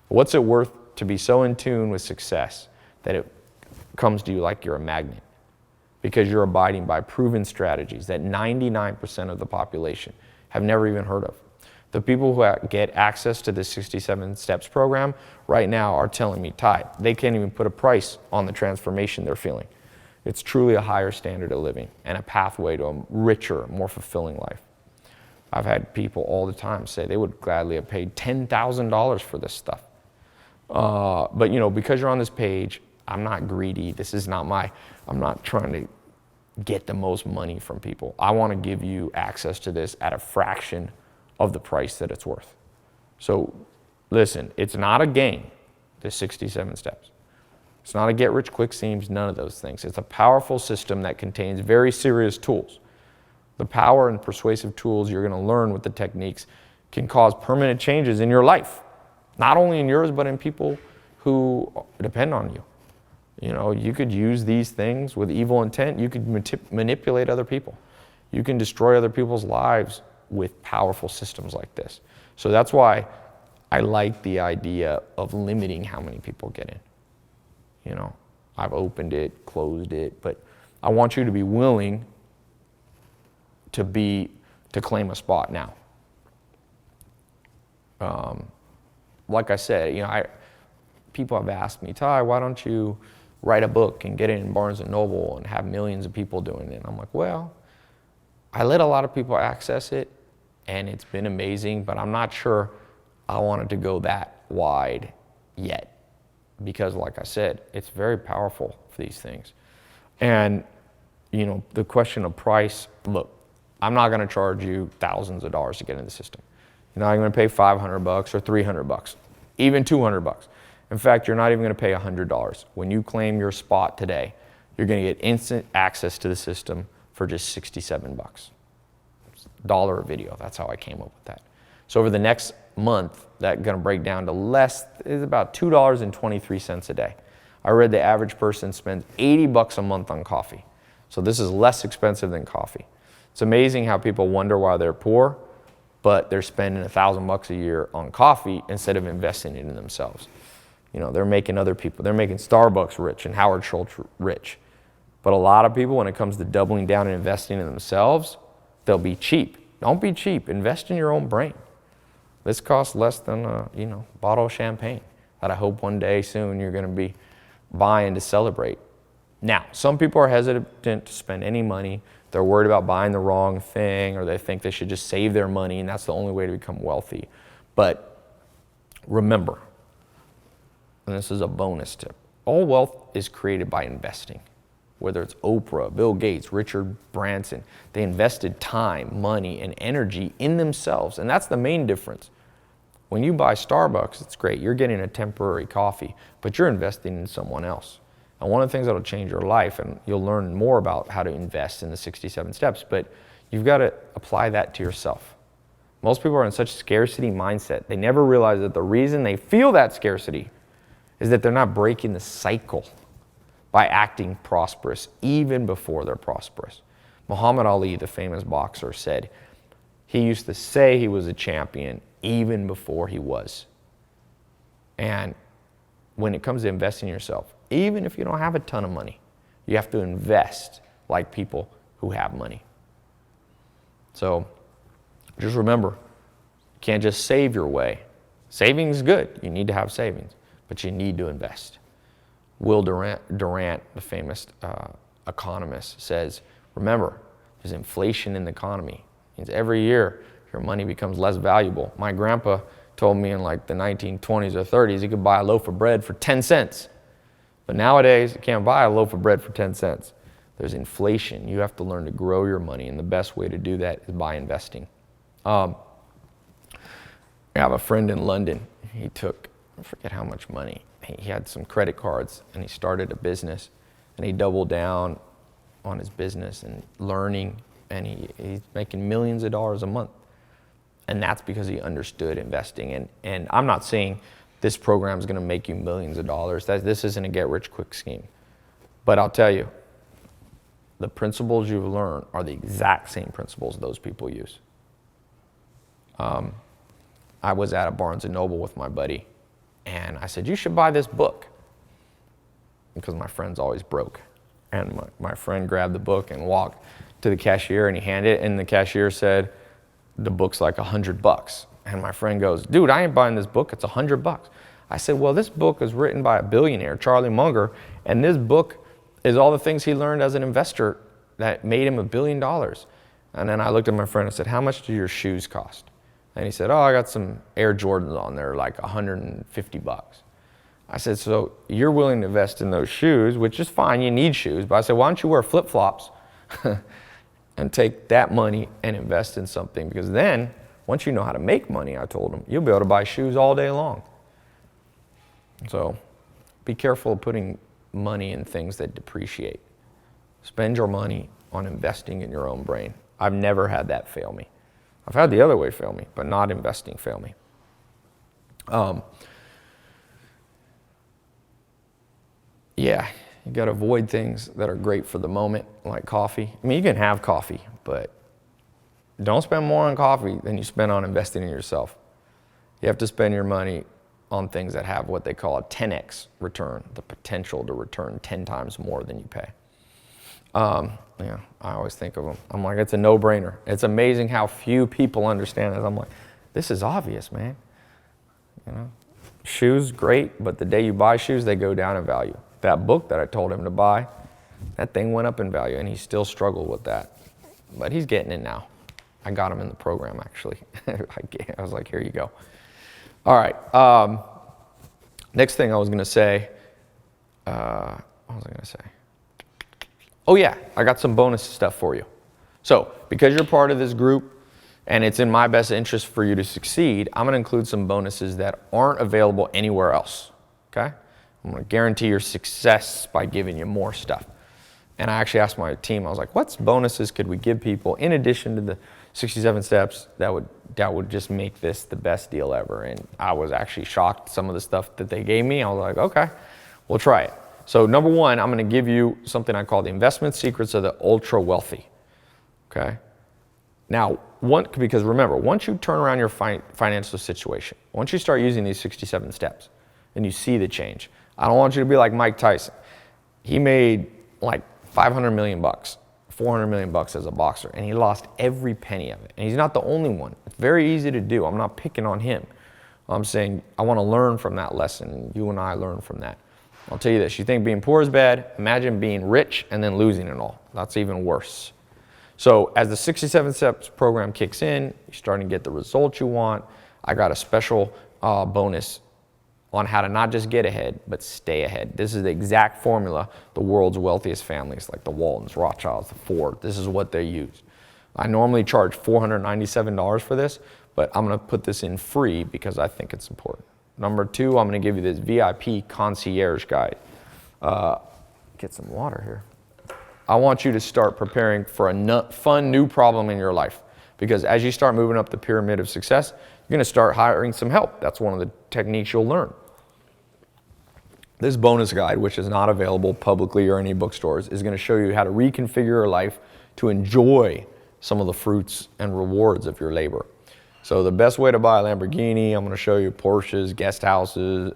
What's it worth to be so in tune with success that it comes to you like you're a magnet? Because you're abiding by proven strategies that 99% of the population have never even heard of. The people who get access to the 67 Steps program right now are telling me, Ty, they can't even put a price on the transformation they're feeling. It's truly a higher standard of living and a pathway to a richer, more fulfilling life. I've had people all the time say they would gladly have paid $10,000 for this stuff. But you know, because you're on this page, I'm not greedy. This is not I'm not trying to get the most money from people. I want to give you access to this at a fraction of the price that it's worth. So listen, it's not a game, the 67 steps. It's not a get rich quick schemes, none of those things. It's a powerful system that contains very serious tools. The power and persuasive tools you're going to learn with the techniques can cause permanent changes in your life. Not only in yours, but in people who depend on you. You know, you could use these things with evil intent. You could manipulate other people. You can destroy other people's lives with powerful systems like this. So that's why I like the idea of limiting how many people get in. You know, I've opened it, closed it, but I want you to be willing to claim a spot now. Like I said, you know, people have asked me, Ty, why don't you write a book and get it in Barnes & Noble and have millions of people doing it? And I'm like, well, I let a lot of people access it, and it's been amazing, but I'm not sure I wanted to go that wide yet. Because like I said, it's very powerful for these things. And, you know, the question of price, look, I'm not going to charge you thousands of dollars to get in the system. You're not going to pay $500 or $300, even $200. In fact, you're not even going to pay $100. When you claim your spot today, you're going to get instant access to the system for just $67. $1 a video. That's how I came up with that. So over the next month, that's going to break down to is about $2.23 a day. I read the average person spends $80 a month on coffee. So this is less expensive than coffee. It's amazing how people wonder why they're poor, but they're spending $1,000 a year on coffee instead of investing it in themselves. You know, they're making Starbucks rich and Howard Schultz rich. But a lot of people, when it comes to doubling down and investing in themselves, they'll be cheap. Don't be cheap. Invest in your own brain. This costs less than a bottle of champagne that I hope one day soon you're going to be buying to celebrate. Now, some people are hesitant to spend any money. They're worried about buying the wrong thing, or they think they should just save their money and that's the only way to become wealthy. But remember, and this is a bonus tip, all wealth is created by investing. Whether it's Oprah, Bill Gates, Richard Branson, they invested time, money, and energy in themselves. And that's the main difference. When you buy Starbucks, it's great. You're getting a temporary coffee, but you're investing in someone else. And one of the things that'll change your life, and you'll learn more about how to invest in the 67 steps, but you've got to apply that to yourself. Most people are in such scarcity mindset. They never realize that the reason they feel that scarcity is that they're not breaking the cycle by acting prosperous even before they're prosperous. Muhammad Ali, the famous boxer, said he used to say he was a champion even before he was. And when it comes to investing in yourself, even if you don't have a ton of money, you have to invest like people who have money. So just remember, you can't just save your way. Saving is good. You need to have savings, but you need to invest. Will Durant, the famous economist, says, remember, there's inflation in the economy. It means every year your money becomes less valuable. My grandpa told me in like the 1920s or 30s he could buy a loaf of bread for 10 cents. But nowadays, you can't buy a loaf of bread for 10 cents. There's inflation. You have to learn to grow your money, and the best way to do that is by investing. I have a friend in London. He took, I forget how much money. He had some credit cards, and he started a business, and he doubled down on his business and learning, and he's making millions of dollars a month. And that's because he understood investing. And I'm not saying this program is going to make you millions of dollars. This isn't a get-rich-quick scheme. But I'll tell you, the principles you learn are the exact same principles those people use. I was at a Barnes & Noble with my buddy, and I said, you should buy this book, because my friend's always broke. And my friend grabbed the book and walked to the cashier, and he handed it, and the cashier said, the book's like $100. And my friend goes, dude, I ain't buying this book, it's $100. I said, well, this book is written by a billionaire, Charlie Munger, and this book is all the things he learned as an investor that made him $1 billion. And And then I looked at my friend and said, how much do your shoes cost? And he said, oh, I got some Air Jordans on there, like 150 bucks. I said, so you're willing to invest in those shoes, which is fine, you need shoes. But I said, why don't you wear flip-flops and take that money and invest in something? Because then, once you know how to make money, I told him, you'll be able to buy shoes all day long. So be careful of putting money in things that depreciate. Spend your money on investing in your own brain. I've never had that fail me. I've had the other way fail me, but not investing fail me. Yeah, you got to avoid things that are great for the moment, like coffee. I mean, you can have coffee, but don't spend more on coffee than you spend on investing in yourself. You have to spend your money on things that have what they call a 10x return, the potential to return 10 times more than you pay. Yeah, I always think of them. I'm like, it's a no-brainer. It's amazing how few people understand this. I'm like, this is obvious, man. You know, shoes, great, but the day you buy shoes, they go down in value. That book that I told him to buy, that thing went up in value, and he still struggled with that. But he's getting it now. I got him in the program, actually. I was like, here you go. All right. Next thing I was going to say, what was I going to say? Oh yeah, I got some bonus stuff for you. So because you're part of this group and it's in my best interest for you to succeed, I'm going to include some bonuses that aren't available anywhere else, okay? I'm going to guarantee your success by giving you more stuff. And I actually asked my team, I was like, what bonuses could we give people in addition to the 67 steps that would just make this the best deal ever? And I was actually shocked some of the stuff that they gave me. I was like, okay, we'll try it. So number one, I'm going to give you something I call the investment secrets of the ultra wealthy, okay? Now, because remember, once you turn around your financial situation, once you start using these 67 steps and you see the change, I don't want you to be like Mike Tyson. He made like 500 million bucks, 400 million bucks as a boxer, and he lost every penny of it. And he's not the only one. It's very easy to do. I'm not picking on him. I'm saying I want to learn from that lesson, and you and I learn from that. I'll tell you this, you think being poor is bad, imagine being rich and then losing it all. That's even worse. So as the 67 steps program kicks in, you're starting to get the results you want. I got a special bonus on how to not just get ahead, but stay ahead. This is the exact formula the world's wealthiest families, like the Waltons, Rothschilds, the Ford, this is what they use. I normally charge $497 for this, but I'm gonna put this in free because I think it's important. Number two, I'm going to give you this VIP concierge guide. Get some water here. I want you to start preparing for a fun new problem in your life, because as you start moving up the pyramid of success, you're going to start hiring some help. That's one of the techniques you'll learn. This bonus guide, which is not available publicly or any bookstores, is going to show you how to reconfigure your life to enjoy some of the fruits and rewards of your labor. So the best way to buy a Lamborghini, I'm going to show you Porsches, guest houses,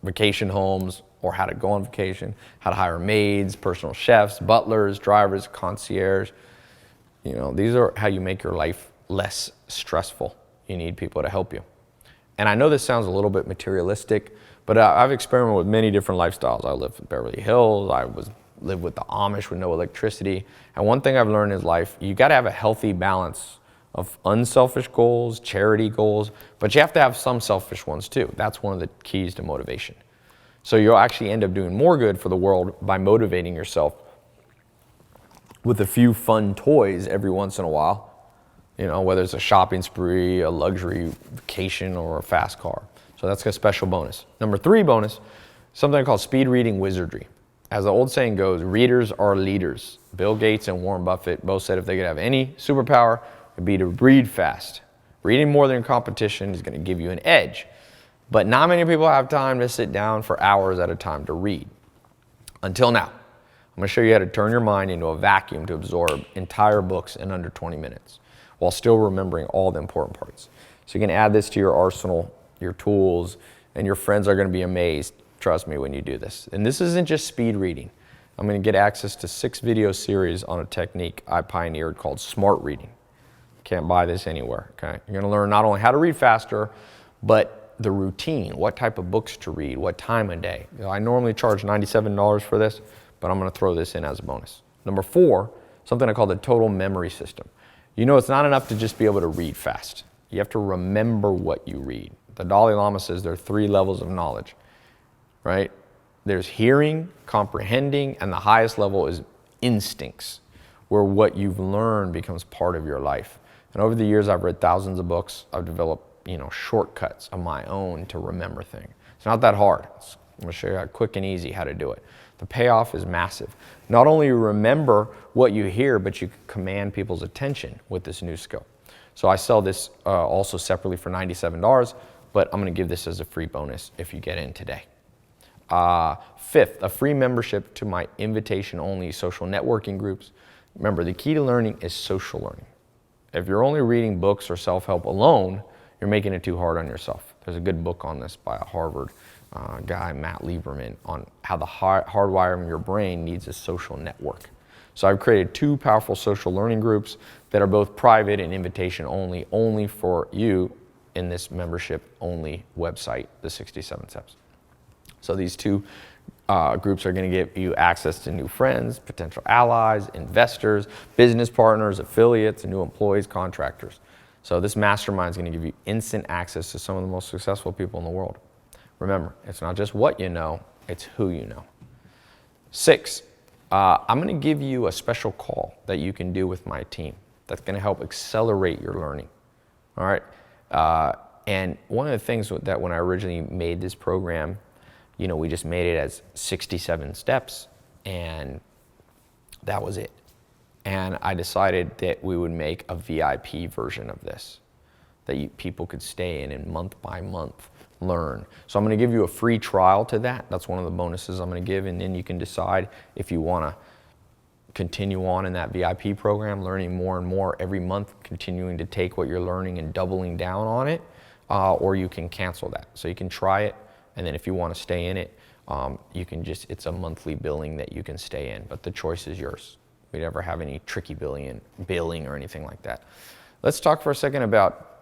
vacation homes, or how to go on vacation, how to hire maids, personal chefs, butlers, drivers, concierge. These are how you make your life less stressful. You need people to help you. And I know this sounds a little bit materialistic, but I've experimented with many different lifestyles. I lived in Beverly Hills. I lived with the Amish with no electricity. And one thing I've learned in life, you got to have a healthy balance of unselfish goals, charity goals, but you have to have some selfish ones too. That's one of the keys to motivation. So you'll actually end up doing more good for the world by motivating yourself with a few fun toys every once in a while, whether it's a shopping spree, a luxury vacation, or a fast car. So that's a special bonus. Number three bonus, something called speed reading wizardry. As the old saying goes, readers are leaders. Bill Gates and Warren Buffett both said if they could have any superpower, it'd be to read fast. Reading more than competition is going to give you an edge. But not many people have time to sit down for hours at a time to read. Until now. I'm going to show you how to turn your mind into a vacuum to absorb entire books in under 20 minutes while still remembering all the important parts. So you can add this to your arsenal, your tools, and your friends are going to be amazed, trust me, when you do this. And this isn't just speed reading. I'm going to get access to 6 video series on a technique I pioneered called smart reading. Can't buy this anywhere, okay? You're gonna learn not only how to read faster, but the routine, what type of books to read, what time of day. I normally charge $97 for this, but I'm gonna throw this in as a bonus. Number 4, something I call the total memory system. You know, it's not enough to just be able to read fast. You have to remember what you read. The Dalai Lama says there are 3 levels of knowledge, right? There's hearing, comprehending, and the highest level is instincts, where what you've learned becomes part of your life. And over the years, I've read thousands of books. I've developed, shortcuts of my own to remember things. It's not that hard. I'm going to show you how quick and easy how to do it. The payoff is massive. Not only you remember what you hear, but you can command people's attention with this new skill. So I sell this also separately for $97, but I'm going to give this as a free bonus if you get in today. 5th, a free membership to my invitation-only social networking groups. Remember, the key to learning is social learning. If you're only reading books or self-help alone, you're making it too hard on yourself. There's a good book on this by a Harvard guy, Matt Lieberman, on how the hardwiring of your brain needs a social network. So I've created 2 powerful social learning groups that are both private and invitation only for you in this membership-only website, the 67 Steps. So these 2 groups are going to give you access to new friends, potential allies, investors, business partners, affiliates, and new employees, contractors. So this mastermind is going to give you instant access to some of the most successful people in the world. Remember, it's not just what you know, it's who you know. 6, I'm going to give you a special call that you can do with my team that's going to help accelerate your learning. All right. And one of the things that when I originally made this program, we just made it as 67 steps, and that was it. And I decided that we would make a VIP version of this, that people could stay in and month by month learn. So I'm going to give you a free trial to that. That's one of the bonuses I'm going to give, and then you can decide if you want to continue on in that VIP program, learning more and more every month, continuing to take what you're learning and doubling down on it, or you can cancel that. So you can try it, and then if you want to stay in it, it's a monthly billing that you can stay in, but the choice is yours. We never have any tricky billing or anything like that. Let's talk for a second about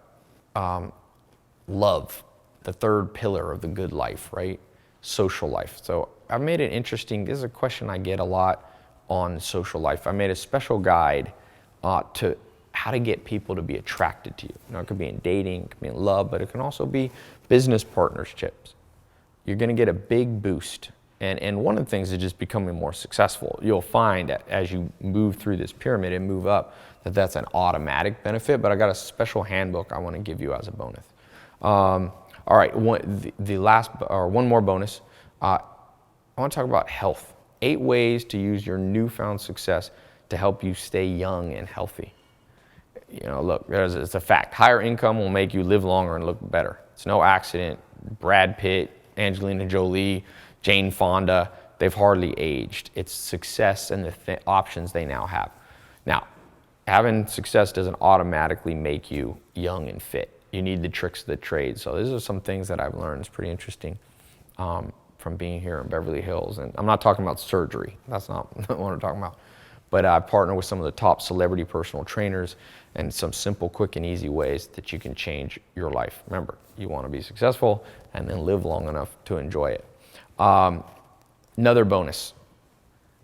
love, the 3rd pillar of the good life, right? Social life. So I've made it interesting. This is a question I get a lot on social life. I made a special guide to how to get people to be attracted to you. It could be in dating, it could be in love, but it can also be business partnerships. You're going to get a big boost. And one of the things is just becoming more successful. You'll find that as you move through this pyramid and move up, that's an automatic benefit, but I got a special handbook I want to give you as a bonus. All right, one more bonus. I want to talk about health. 8 ways to use your newfound success to help you stay young and healthy. Look, it's a fact. Higher income will make you live longer and look better. It's no accident. Brad Pitt, Angelina Jolie, Jane Fonda, they've hardly aged. It's success and the options they now have. Now, having success doesn't automatically make you young and fit. You need the tricks of the trade. So these are some things that I've learned. It's pretty interesting from being here in Beverly Hills. And I'm not talking about surgery. That's not what I'm talking about. But I partner with some of the top celebrity personal trainers and some simple, quick, and easy ways that you can change your life. Remember, you want to be successful and then live long enough to enjoy it. Another bonus,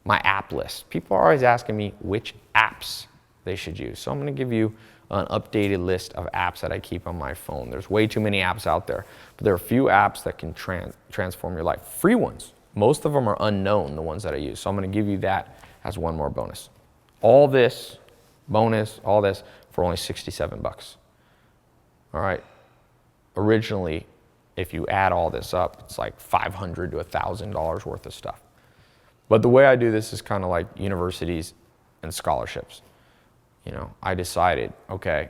my app list. People are always asking me which apps they should use. So I'm going to give you an updated list of apps that I keep on my phone. There's way too many apps out there, but there are a few apps that can transform your life. Free ones. Most of them are unknown, the ones that I use. So I'm going to give you that as one more bonus. All this bonus, all this for only 67 bucks. All right. Originally, if you add all this up, it's like $500 to $1,000 worth of stuff. But the way I do this is kind of like universities and scholarships. I decided, okay,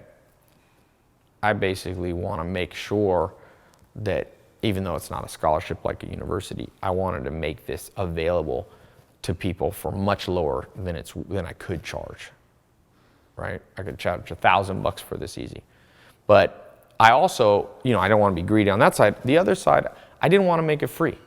I basically want to make sure that even though it's not a scholarship like a university, I wanted to make this available to people for much lower than I could charge, right? I could charge $1,000 for this easy. But I also, I don't want to be greedy on that side. The other side, I didn't want to make it free.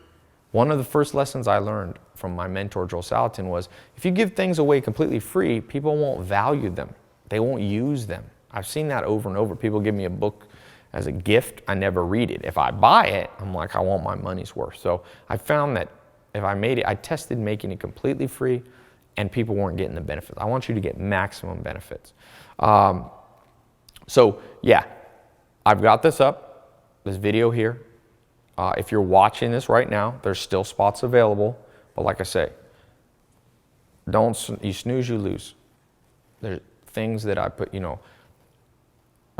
One of the first lessons I learned from my mentor, Joel Salatin, was if you give things away completely free, people won't value them. They won't use them. I've seen that over and over. People give me a book as a gift. I never read it. If I buy it, I'm like, I want my money's worth. So I found that if I tested making it completely free, and people weren't getting the benefits. I want you to get maximum benefits. So yeah, I've got this up, this video here. If you're watching this right now, there's still spots available. But like I say, you snooze, you lose. There's things that I put, it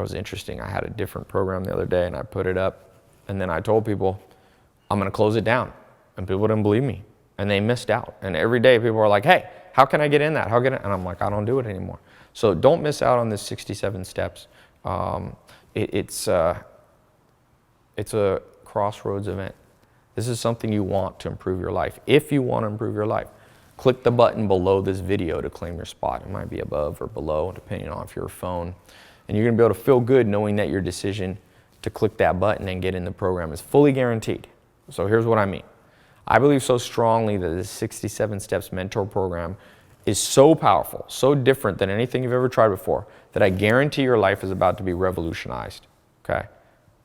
was interesting. I had a different program the other day and I put it up and then I told people, I'm going to close it down. And people didn't believe me and they missed out. And every day people are like, hey, how can I get in that? And I'm like, I don't do it anymore. So don't miss out on this 67 steps. It's a crossroads event. This is something you want to improve your life. If you want to improve your life, click the button below this video to claim your spot. It might be above or below, depending on if you're a phone. And you're going to be able to feel good knowing that your decision to click that button and get in the program is fully guaranteed. So here's what I mean. I believe so strongly that the 67 Steps Mentor Program is so powerful, so different than anything you've ever tried before, that I guarantee your life is about to be revolutionized, okay,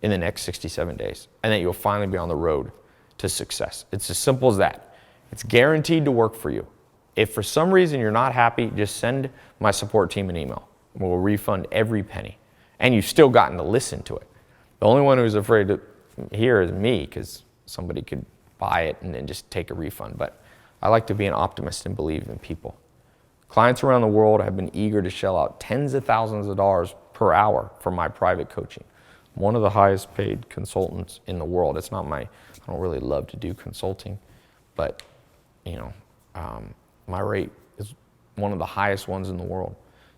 in the next 67 days, and that you'll finally be on the road to success. It's as simple as that. It's guaranteed to work for you. If for some reason you're not happy, just send my support team an email. We'll refund every penny. And you've still gotten to listen to it. The only one who's afraid to hear is me, because somebody could buy it and then just take a refund. But I like to be an optimist and believe in people. Clients around the world have been eager to shell out tens of thousands of dollars per hour for my private coaching. I'm one of the highest paid consultants in the world. It's not I don't really love to do consulting, but my rate is one of the highest ones in the world.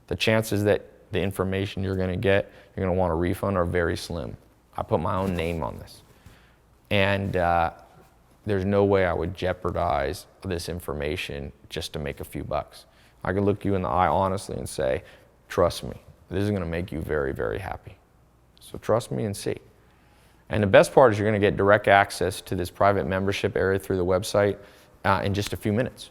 The chances that the information you're going to get, you're going to want a refund are very slim. I put my own name on this. And there's no way I would jeopardize this information just to make a few bucks. I can look you in the eye honestly and say, trust me, this is going to make you very, very happy. So trust me and see. And the best part is you're going to get direct access to this private membership area through the website in just a few minutes,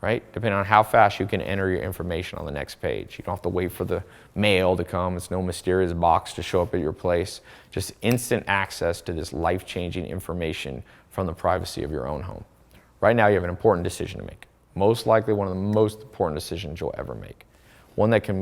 right? Depending on how fast you can enter your information on the next page. You don't have to wait for the mail to come. It's no mysterious box to show up at your place. Just instant access to this life-changing information from the privacy of your own home. Right now you have an important decision to make. Most likely one of the most important decisions you'll ever make. One that can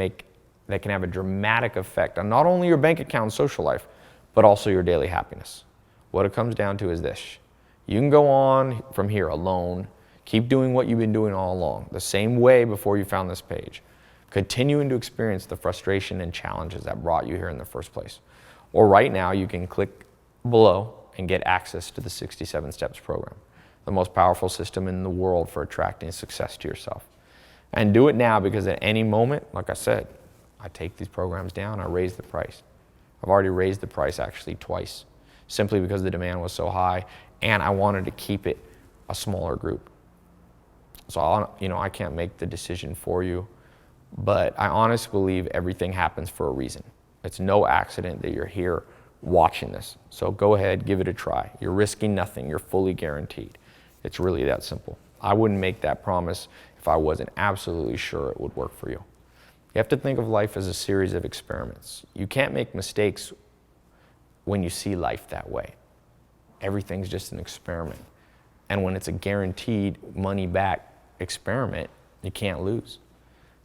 have a dramatic effect on not only your bank account and social life, but also your daily happiness. What it comes down to is this. You can go on from here alone, keep doing what you've been doing all along, the same way before you found this page, continuing to experience the frustration and challenges that brought you here in the first place. Or right now, you can click below and get access to the 67 Steps program, the most powerful system in the world for attracting success to yourself. And do it now, because at any moment, like I said, I take these programs down, I raise the price. I've already raised the price actually twice, simply because the demand was so high and I wanted to keep it a smaller group. So I can't make the decision for you, but I honestly believe everything happens for a reason. It's no accident that you're here watching this. So go ahead, give it a try. You're risking nothing, you're fully guaranteed. It's really that simple. I wouldn't make that promise if I wasn't absolutely sure it would work for you. You have to think of life as a series of experiments. You can't make mistakes when you see life that way. Everything's just an experiment. And when it's a guaranteed money-back experiment, you can't lose.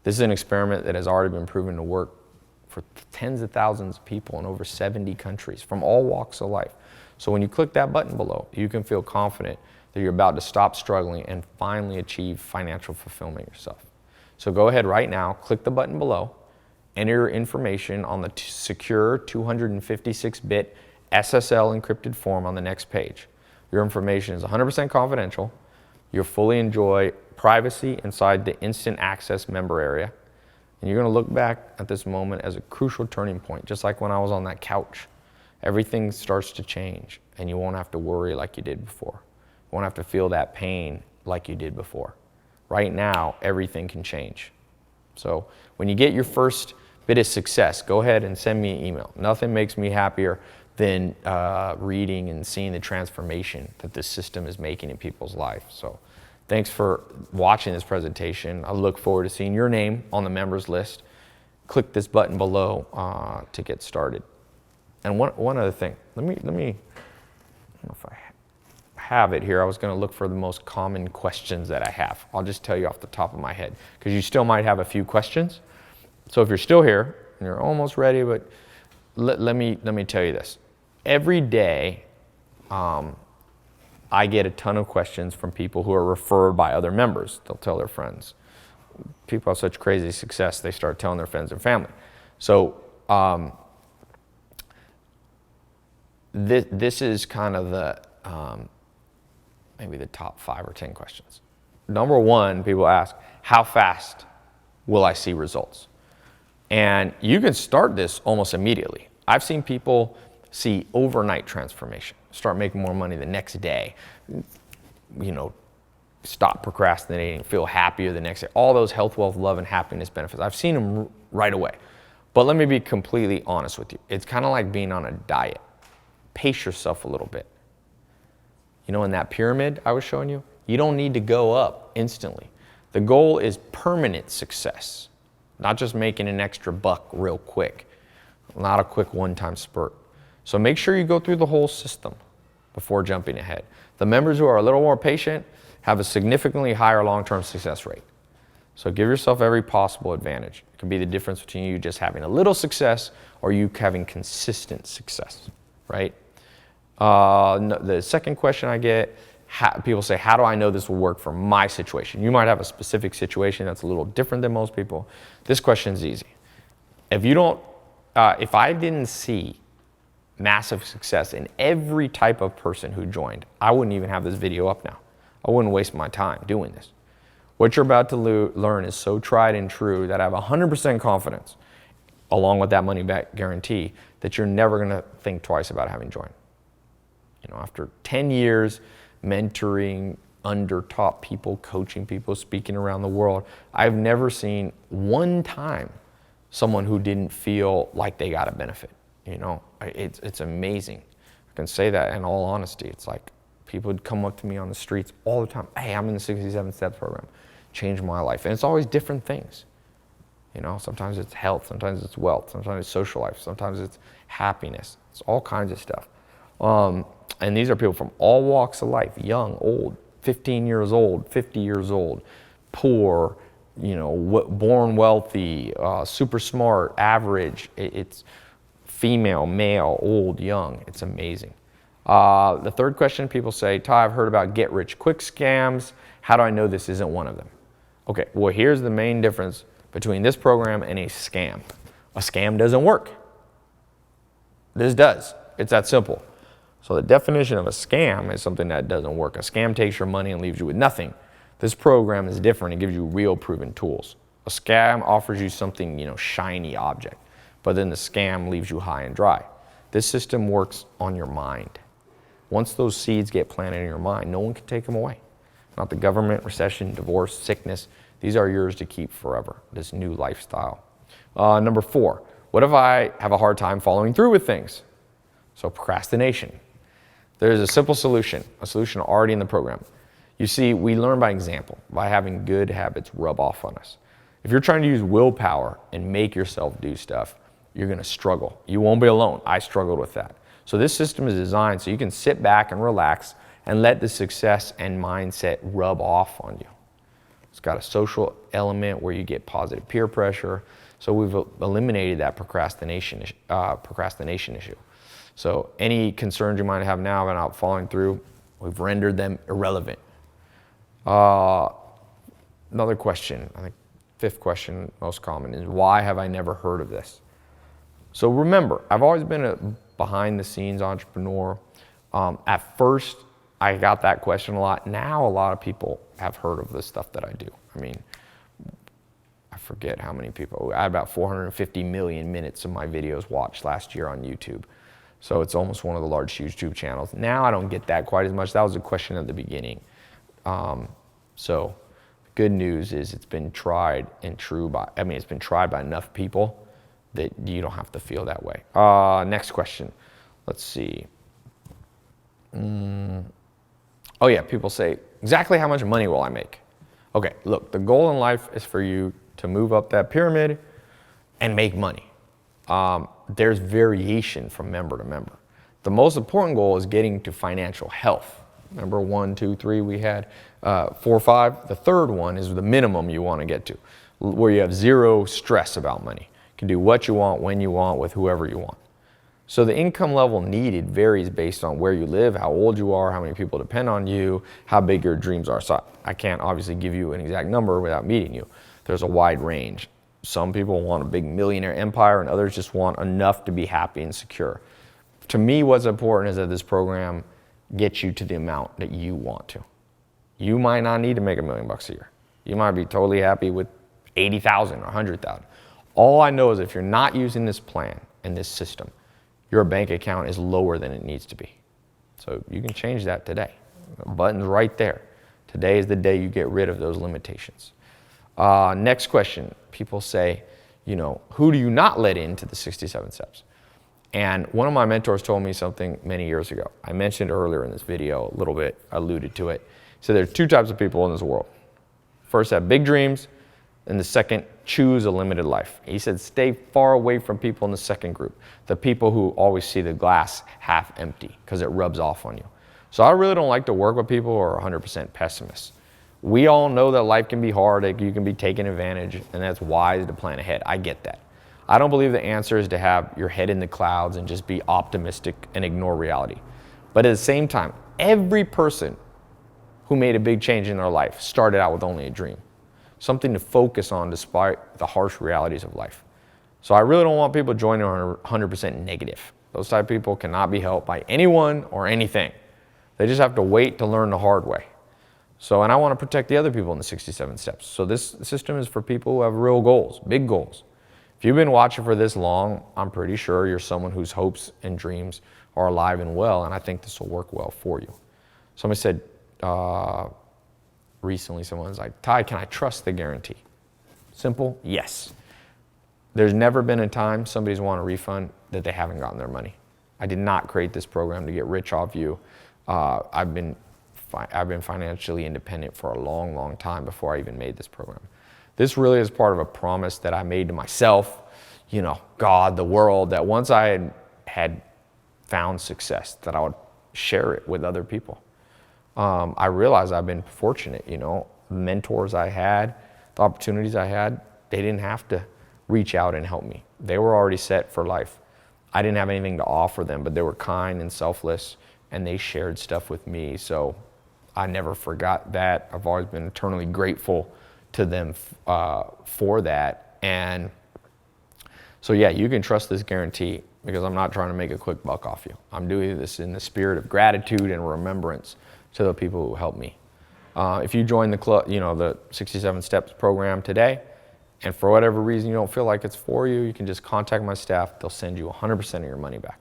This is an experiment that has already been proven to work for tens of thousands of people in over 70 countries from all walks of life. So when you click that button below, you can feel confident that you're about to stop struggling and finally achieve financial fulfillment yourself. So go ahead right now, click the button below, enter your information on the secure 256-bit SSL encrypted form on the next page. Your information is 100% confidential. You'll fully enjoy privacy inside the instant access member area. And you're going to look back at this moment as a crucial turning point, just like when I was on that couch. Everything starts to change, and you won't have to worry like you did before. You won't have to feel that pain like you did before. Right now, everything can change. So when you get your first bit of success, go ahead and send me an email. Nothing makes me happier than reading and seeing the transformation that this system is making in people's lives. So thanks for watching this presentation. I look forward to seeing your name on the members list. Click this button below to get started. And one other thing, let me, I don't know if I have it here. I was going to look for the most common questions that I have. I'll just tell you off the top of my head, because you still might have a few questions. So if you're still here and you're almost ready, but let me tell you this. Every day, I get a ton of questions from people who are referred by other members. They'll tell their friends. People have such crazy success, they start telling their friends and family. So this is kind of the maybe the top 5 or 10 questions. Number one, people ask, how fast will I see results? And you can start this almost immediately. I've seen people see overnight transformation, start making more money the next day, stop procrastinating, feel happier the next day, all those health, wealth, love, and happiness benefits. I've seen them right away. But let me be completely honest with you. It's kind of like being on a diet. Pace yourself a little bit. In that pyramid I was showing you, you don't need to go up instantly. The goal is permanent success, not just making an extra buck real quick, not a quick one-time spurt. So make sure you go through the whole system before jumping ahead. The members who are a little more patient have a significantly higher long-term success rate. So give yourself every possible advantage. It can be the difference between you just having a little success or you having consistent success, right? The second question I get, people say, how do I know this will work for my situation? You might have a specific situation that's a little different than most people. This question is easy. If I didn't see massive success in every type of person who joined, I wouldn't even have this video up now. I wouldn't waste my time doing this. What you're about to learn is so tried and true that I have 100% confidence, along with that money back guarantee, that you're never going to think twice about having joined. After 10 years mentoring under top people, coaching people, speaking around the world, I've never seen one time someone who didn't feel like they got a benefit. It's amazing. I can say that in all honesty. It's like people would come up to me on the streets all the time. Hey, I'm in the 67 Steps program. Changed my life. And it's always different things. Sometimes it's health, sometimes it's wealth, sometimes it's social life, sometimes it's happiness. It's all kinds of stuff. And these are people from all walks of life, young, old, 15 years old, 50 years old, poor, born wealthy, super smart, average. It's female, male, old, young. It's amazing. The third question, people say, Ty, I've heard about get-rich-quick scams. How do I know this isn't one of them? Okay, well, here's the main difference between this program and a scam. A scam doesn't work. This does. It's that simple. So the definition of a scam is something that doesn't work. A scam takes your money and leaves you with nothing. This program is different. It gives you real proven tools. A scam offers you something, shiny object, but then the scam leaves you high and dry. This system works on your mind. Once those seeds get planted in your mind, no one can take them away. Not the government, recession, divorce, sickness. These are yours to keep forever, this new lifestyle. Number 4, what if I have a hard time following through with things? So procrastination. There's a simple solution, a solution already in the program. You see, we learn by example, by having good habits rub off on us. If you're trying to use willpower and make yourself do stuff, you're going to struggle. You won't be alone. I struggled with that. So this system is designed so you can sit back and relax and let the success and mindset rub off on you. It's got a social element where you get positive peer pressure. So we've eliminated that procrastination issue. So any concerns you might have now about following through, we've rendered them irrelevant. Another question, I think 5th question, most common, is why have I never heard of this? So remember, I've always been a behind-the-scenes entrepreneur. At first, I got that question a lot. Now a lot of people have heard of the stuff that I do. I forget how many people. I had about 450 million minutes of my videos watched last year on YouTube. So it's almost one of the large YouTube channels. Now I don't get that quite as much. That was a question at the beginning. So good news is it's been tried and true it's been tried by enough people that you don't have to feel that way. Next question. Let's see. Oh yeah, people say, exactly how much money will I make? Okay, look, the goal in life is for you to move up that pyramid and make money. There's variation from member to member. The most important goal is getting to financial health. Remember 1, 2, 3, we had 4, 5. The third one is the minimum you want to get to, where you have zero stress about money. You can do what you want, when you want, with whoever you want. So the income level needed varies based on where you live, how old you are, how many people depend on you, how big your dreams are. So I can't obviously give you an exact number without meeting you. There's a wide range. Some people want a big millionaire empire and others just want enough to be happy and secure. To me, what's important is that this program gets you to the amount that you want to. You might not need to make $1 million a year. You might be totally happy with 80,000 or 100,000. All I know is if you're not using this plan and this system, your bank account is lower than it needs to be. So you can change that today. The button's right there. Today is the day you get rid of those limitations. Next question. People say, who do you not let into the 67 steps? And one of my mentors told me something many years ago. I mentioned earlier in this video a little bit, alluded to it. So there's two types of people in this world. First, have big dreams, and the second, choose a limited life. He said, stay far away from people in the second group, the people who always see the glass half empty because it rubs off on you. So I really don't like to work with people who are 100% pessimists. We all know that life can be hard, you can be taken advantage, and that's wise to plan ahead. I get that. I don't believe the answer is to have your head in the clouds and just be optimistic and ignore reality. But at the same time, every person who made a big change in their life started out with only a dream, something to focus on despite the harsh realities of life. So I really don't want people joining 100% negative. Those type of people cannot be helped by anyone or anything. They just have to wait to learn the hard way. And I want to protect the other people in the 67 steps. So this system is for people who have real goals, big goals. If you've been watching for this long, I'm pretty sure you're someone whose hopes and dreams are alive and well, and I think this will work well for you. Somebody said, recently someone was like, Ty, can I trust the guarantee? Simple, yes. There's never been a time somebody's won a refund that they haven't gotten their money. I did not create this program to get rich off you. I've been financially independent for a long, long time before I even made this program. This really is part of a promise that I made to myself, God, the world, that once I had found success, that I would share it with other people. I realized I've been fortunate, the mentors I had, the opportunities I had, they didn't have to reach out and help me. They were already set for life. I didn't have anything to offer them, but they were kind and selfless, and they shared stuff with me. So I never forgot that. I've always been eternally grateful to them for that. And so yeah, you can trust this guarantee because I'm not trying to make a quick buck off you. I'm doing this in the spirit of gratitude and remembrance to the people who helped me. If you join the club, the 67 Steps program today, and for whatever reason you don't feel like it's for you, you can just contact my staff. They'll send you 100% of your money back.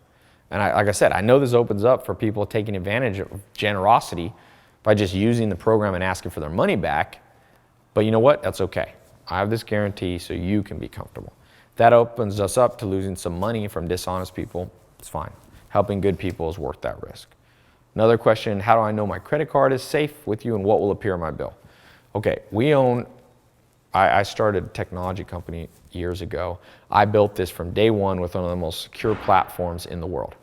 And like I said, I know this opens up for people taking advantage of generosity by just using the program and asking for their money back. But you know what? That's okay. I have this guarantee so you can be comfortable. That opens us up to losing some money from dishonest people. It's fine. Helping good people is worth that risk. Another question, how do I know my credit card is safe with you and what will appear on my bill? Okay, I started a technology company years ago. I built this from day one with one of the most secure platforms in the world.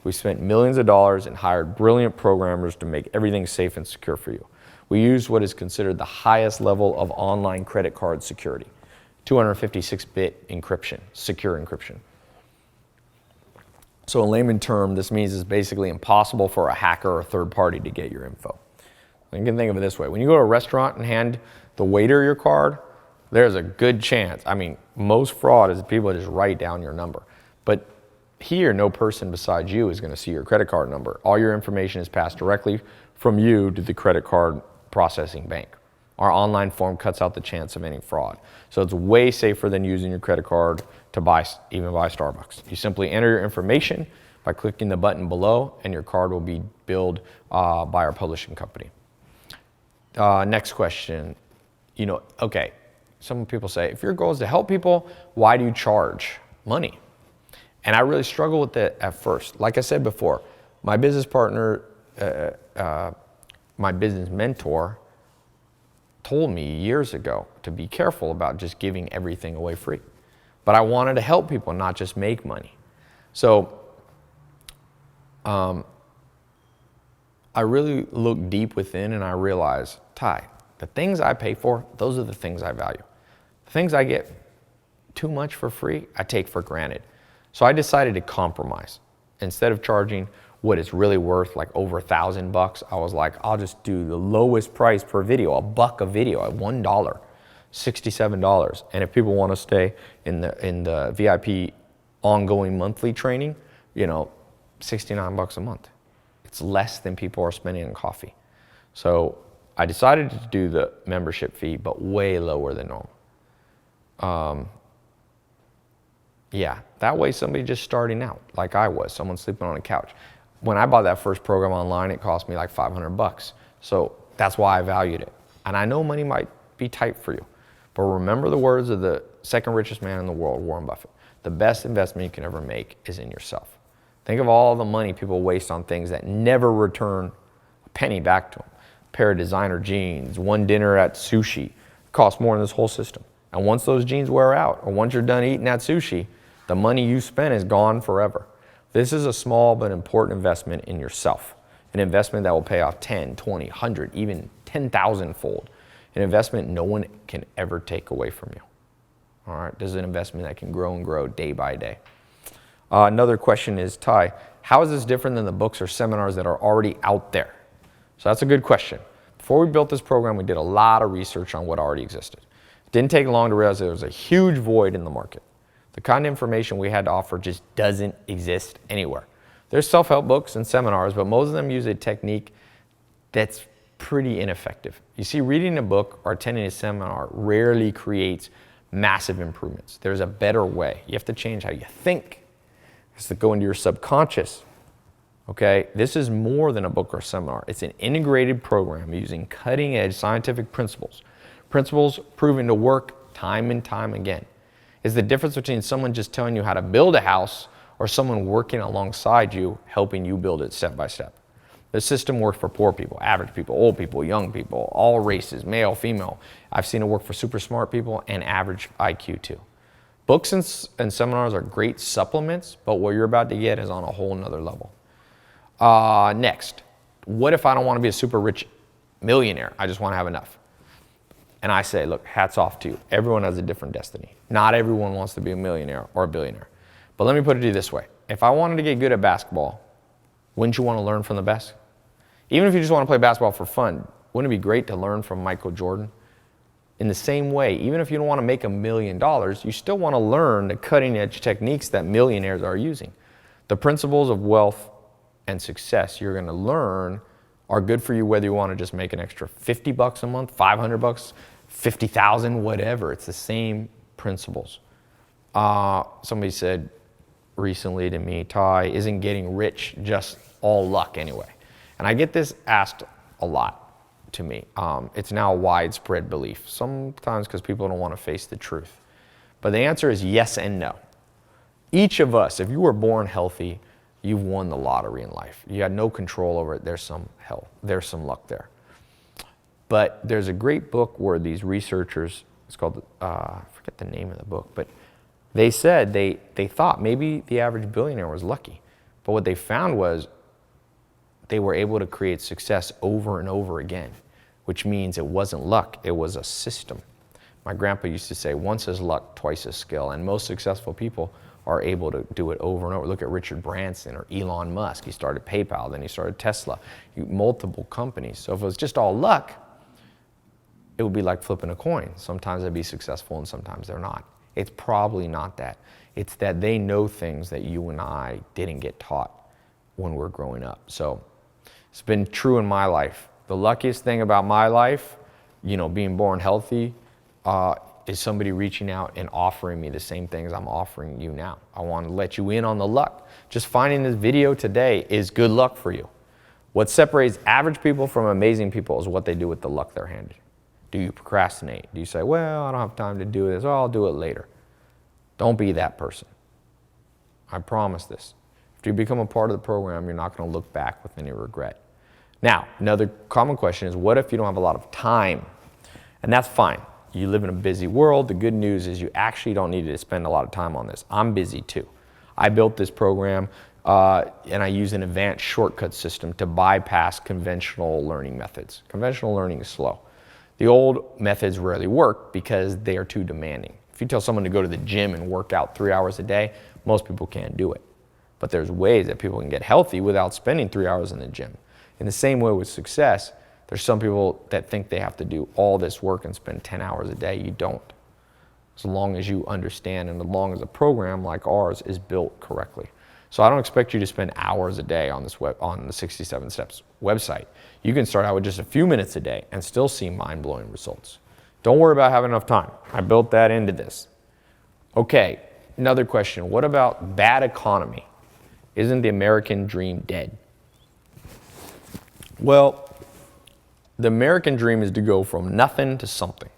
We spent millions of dollars and hired brilliant programmers to make everything safe and secure for you. We used what is considered the highest level of online credit card security, 256-bit encryption, secure encryption. So in layman term, this means it's basically impossible for a hacker or a third party to get your info. You can think of it this way. When you go to a restaurant and hand the waiter your card, there's a good chance. Most fraud is people just write down your number. But here, no person besides you is going to see your credit card number. All your information is passed directly from you to the credit card processing bank. Our online form cuts out the chance of any fraud. So it's way safer than using your credit card to even buy Starbucks. You simply enter your information by clicking the button below, and your card will be billed by our publishing company. Next question. Okay, some people say, if your goal is to help people, why do you charge money? And I really struggled with that at first. Like I said before, my business partner, my business mentor, told me years ago to be careful about just giving everything away free. But I wanted to help people, not just make money. So I really look deep within and I realize, Ty, the things I pay for, those are the things I value. The things I get too much for free, I take for granted. So I decided to compromise. Instead of charging what it's really worth, like over $1,000, I was like, I'll just do the lowest price per video, $1 a video at $1, $67. And if people want to stay in the VIP ongoing monthly training, you know, $69 a month. It's less than people are spending on coffee. So I decided to do the membership fee, but way lower than normal. Yeah, that way somebody just starting out, like I was, someone sleeping on a couch. When I bought that first program online, it cost me like $500. So that's why I valued it. And I know money might be tight for you, but remember the words of the second richest man in the world, Warren Buffett. The best investment you can ever make is in yourself. Think of all the money people waste on things that never return a penny back to them. A pair of designer jeans, one dinner at sushi, costs more than this whole system. And once those jeans wear out, or once you're done eating that sushi, the money you spent is gone forever. This is a small but important investment in yourself. An investment that will pay off 10, 20, 100, even 10,000 fold. An investment no one can ever take away from you. All right, this is an investment that can grow and grow day by day. Another question is, Ty, how is this different than the books or seminars that are already out there? So that's a good question. Before we built this program, we did a lot of research on what already existed. It didn't take long to realize there was a huge void in the market. The kind of information we had to offer just doesn't exist anywhere. There's self-help books and seminars, but most of them use a technique that's pretty ineffective. You see, reading a book or attending a seminar rarely creates massive improvements. There's a better way. You have to change how you think. It's to go into your subconscious. Okay, this is more than a book or seminar. It's an integrated program using cutting-edge scientific principles. Principles proven to work time and time again. It's the difference between someone just telling you how to build a house or someone working alongside you, helping you build it step by step. The system works for poor people, average people, old people, young people, all races, male, female. I've seen it work for super smart people and average IQ too. Books and seminars are great supplements, but what you're about to get is on a whole nother level. Next, what if I don't want to be a super rich millionaire? I just want to have enough. And I say, look, hats off to you. Everyone has a different destiny. Not everyone wants to be a millionaire or a billionaire. But let me put it to you this way. If I wanted to get good at basketball, wouldn't you want to learn from the best? Even if you just want to play basketball for fun, wouldn't it be great to learn from Michael Jordan? In the same way, even if you don't want to make $1 million, you still want to learn the cutting edge techniques that millionaires are using. The principles of wealth and success you're going to learn are good for you whether you want to just make an extra $50 a month, $500, 50,000, whatever. It's the same principles. Somebody said recently to me, Ty, isn't getting rich just all luck anyway? And I get this asked a lot to me. It's now a widespread belief, sometimes because people don't want to face the truth. But the answer is yes and no. Each of us, if you were born healthy, you've won the lottery in life. You had no control over it. There's some luck there. But there's a great book where these researchers, it's called, I forget the name of the book, but they said they thought maybe the average billionaire was lucky. But what they found was they were able to create success over and over again, which means it wasn't luck, it was a system. My grandpa used to say, once is luck, twice is skill. And most successful people are able to do it over and over. Look at Richard Branson or Elon Musk. He started PayPal, then he started Tesla, multiple companies. So if it was just all luck, it would be like flipping a coin. Sometimes they'd be successful and sometimes they're not. It's probably not that. It's that they know things that you and I didn't get taught when we're growing up. So it's been true in my life. The luckiest thing about my life, being born healthy, is somebody reaching out and offering me the same things I'm offering you now. I want to let you in on the luck. Just finding this video today is good luck for you. What separates average people from amazing people is what they do with the luck they're handed. Do you procrastinate? Do you say, well, I don't have time to do this, I'll do it later? Don't be that person. I promise this. If you become a part of the program, you're not going to look back with any regret. Now, another common question is, what if you don't have a lot of time? And that's fine. You live in a busy world. The good news is you actually don't need to spend a lot of time on this. I'm busy too. I built this program And I use an advanced shortcut system to bypass conventional learning methods. Conventional learning is slow. The old methods rarely work because they are too demanding. If you tell someone to go to the gym and work out 3 hours a day, most people can't do it. But there's ways that people can get healthy without spending 3 hours in the gym. In the same way with success, there's some people that think they have to do all this work and spend 10 hours a day. You don't. As long as you understand and as long as a program like ours is built correctly. So I don't expect you to spend hours a day on on the 67 Steps website. You can start out with just a few minutes a day and still see mind-blowing results. Don't worry about having enough time. I built that into this. Okay, another question. What about bad economy? Isn't the American dream dead? Well, the American dream is to go from nothing to something.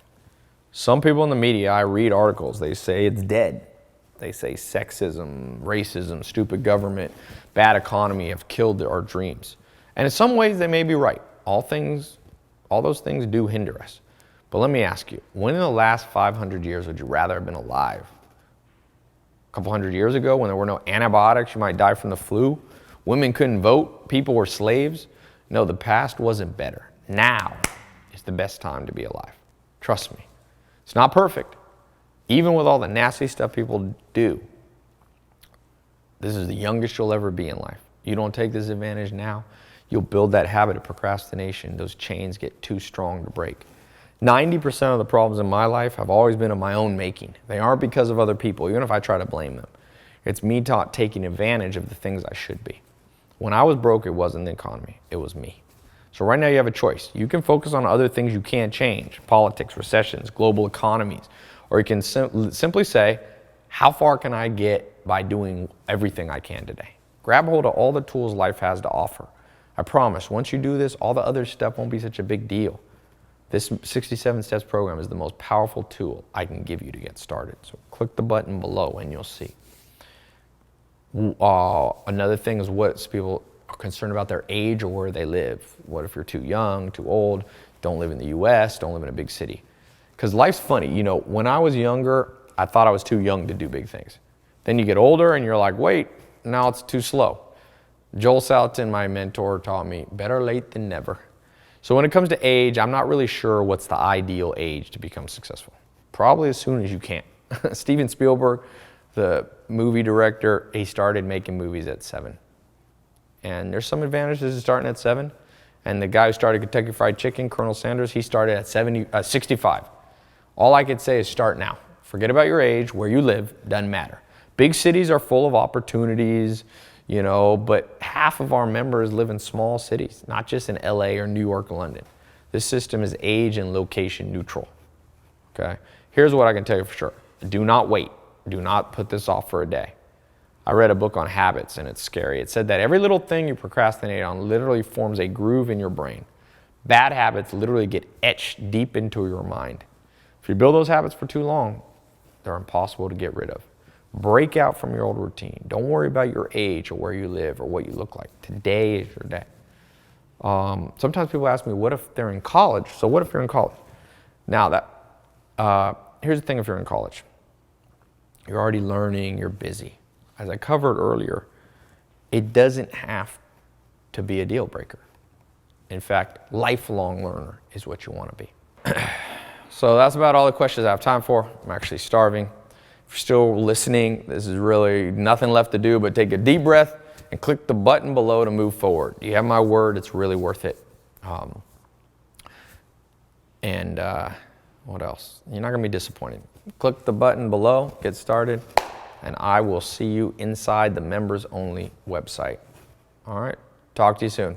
Some people in the media, I read articles, they say it's dead. They say sexism, racism, stupid government, bad economy have killed our dreams. And in some ways they may be right. All those things do hinder us. But let me ask you, when in the last 500 years would you rather have been alive? A couple hundred years ago when there were no antibiotics, you might die from the flu. Women couldn't vote, people were slaves. No, the past wasn't better. Now is the best time to be alive. Trust me. It's not perfect. Even with all the nasty stuff people do, this is the youngest you'll ever be in life. You don't take this advantage now, you'll build that habit of procrastination. Those chains get too strong to break. 90% of the problems in my life have always been of my own making. They aren't because of other people, even if I try to blame them. It's me taking advantage of the things I should be. When I was broke, it wasn't the economy, it was me. So right now you have a choice. You can focus on other things you can't change, politics, recessions, global economies, or you can simply say, how far can I get by doing everything I can today? Grab hold of all the tools life has to offer. I promise, once you do this, all the other stuff won't be such a big deal. This 67 Steps program is the most powerful tool I can give you to get started. So click the button below and you'll see. Another thing is what people are concerned about their age or where they live. What if you're too young, too old, don't live in the US, don't live in a big city? Because life's funny. You know, when I was younger, I thought I was too young to do big things. Then you get older and you're like, wait, now it's too slow. Joel Salatin, my mentor, taught me, better late than never. So when it comes to age, I'm not really sure what's the ideal age to become successful. Probably as soon as you can. Steven Spielberg, the movie director, he started making movies at 7. And there's some advantages to starting at 7. And the guy who started Kentucky Fried Chicken, Colonel Sanders, he started at 65. All I could say is start now. Forget about your age, where you live, doesn't matter. Big cities are full of opportunities, you know, but half of our members live in small cities, not just in LA or New York or London. This system is age and location neutral, okay? Here's what I can tell you for sure. Do not wait. Do not put this off for a day. I read a book on habits and it's scary. It said that every little thing you procrastinate on literally forms a groove in your brain. Bad habits literally get etched deep into your mind. If you build those habits for too long, they're impossible to get rid of. Break out from your old routine. Don't worry about your age or where you live or what you look like. Today is your day. Sometimes people ask me, what if they're in college? So what if you're in college? Now, here's the thing if you're in college. You're already learning, you're busy. As I covered earlier, it doesn't have to be a deal breaker. In fact, lifelong learner is what you want to be. So that's about all the questions I have time for. I'm actually starving. If you're still listening, this is really nothing left to do but take a deep breath and click the button below to move forward. You have my word, it's really worth it. What else? You're not gonna be disappointed. Click the button below, get started, and I will see you inside the members only website. All right, talk to you soon.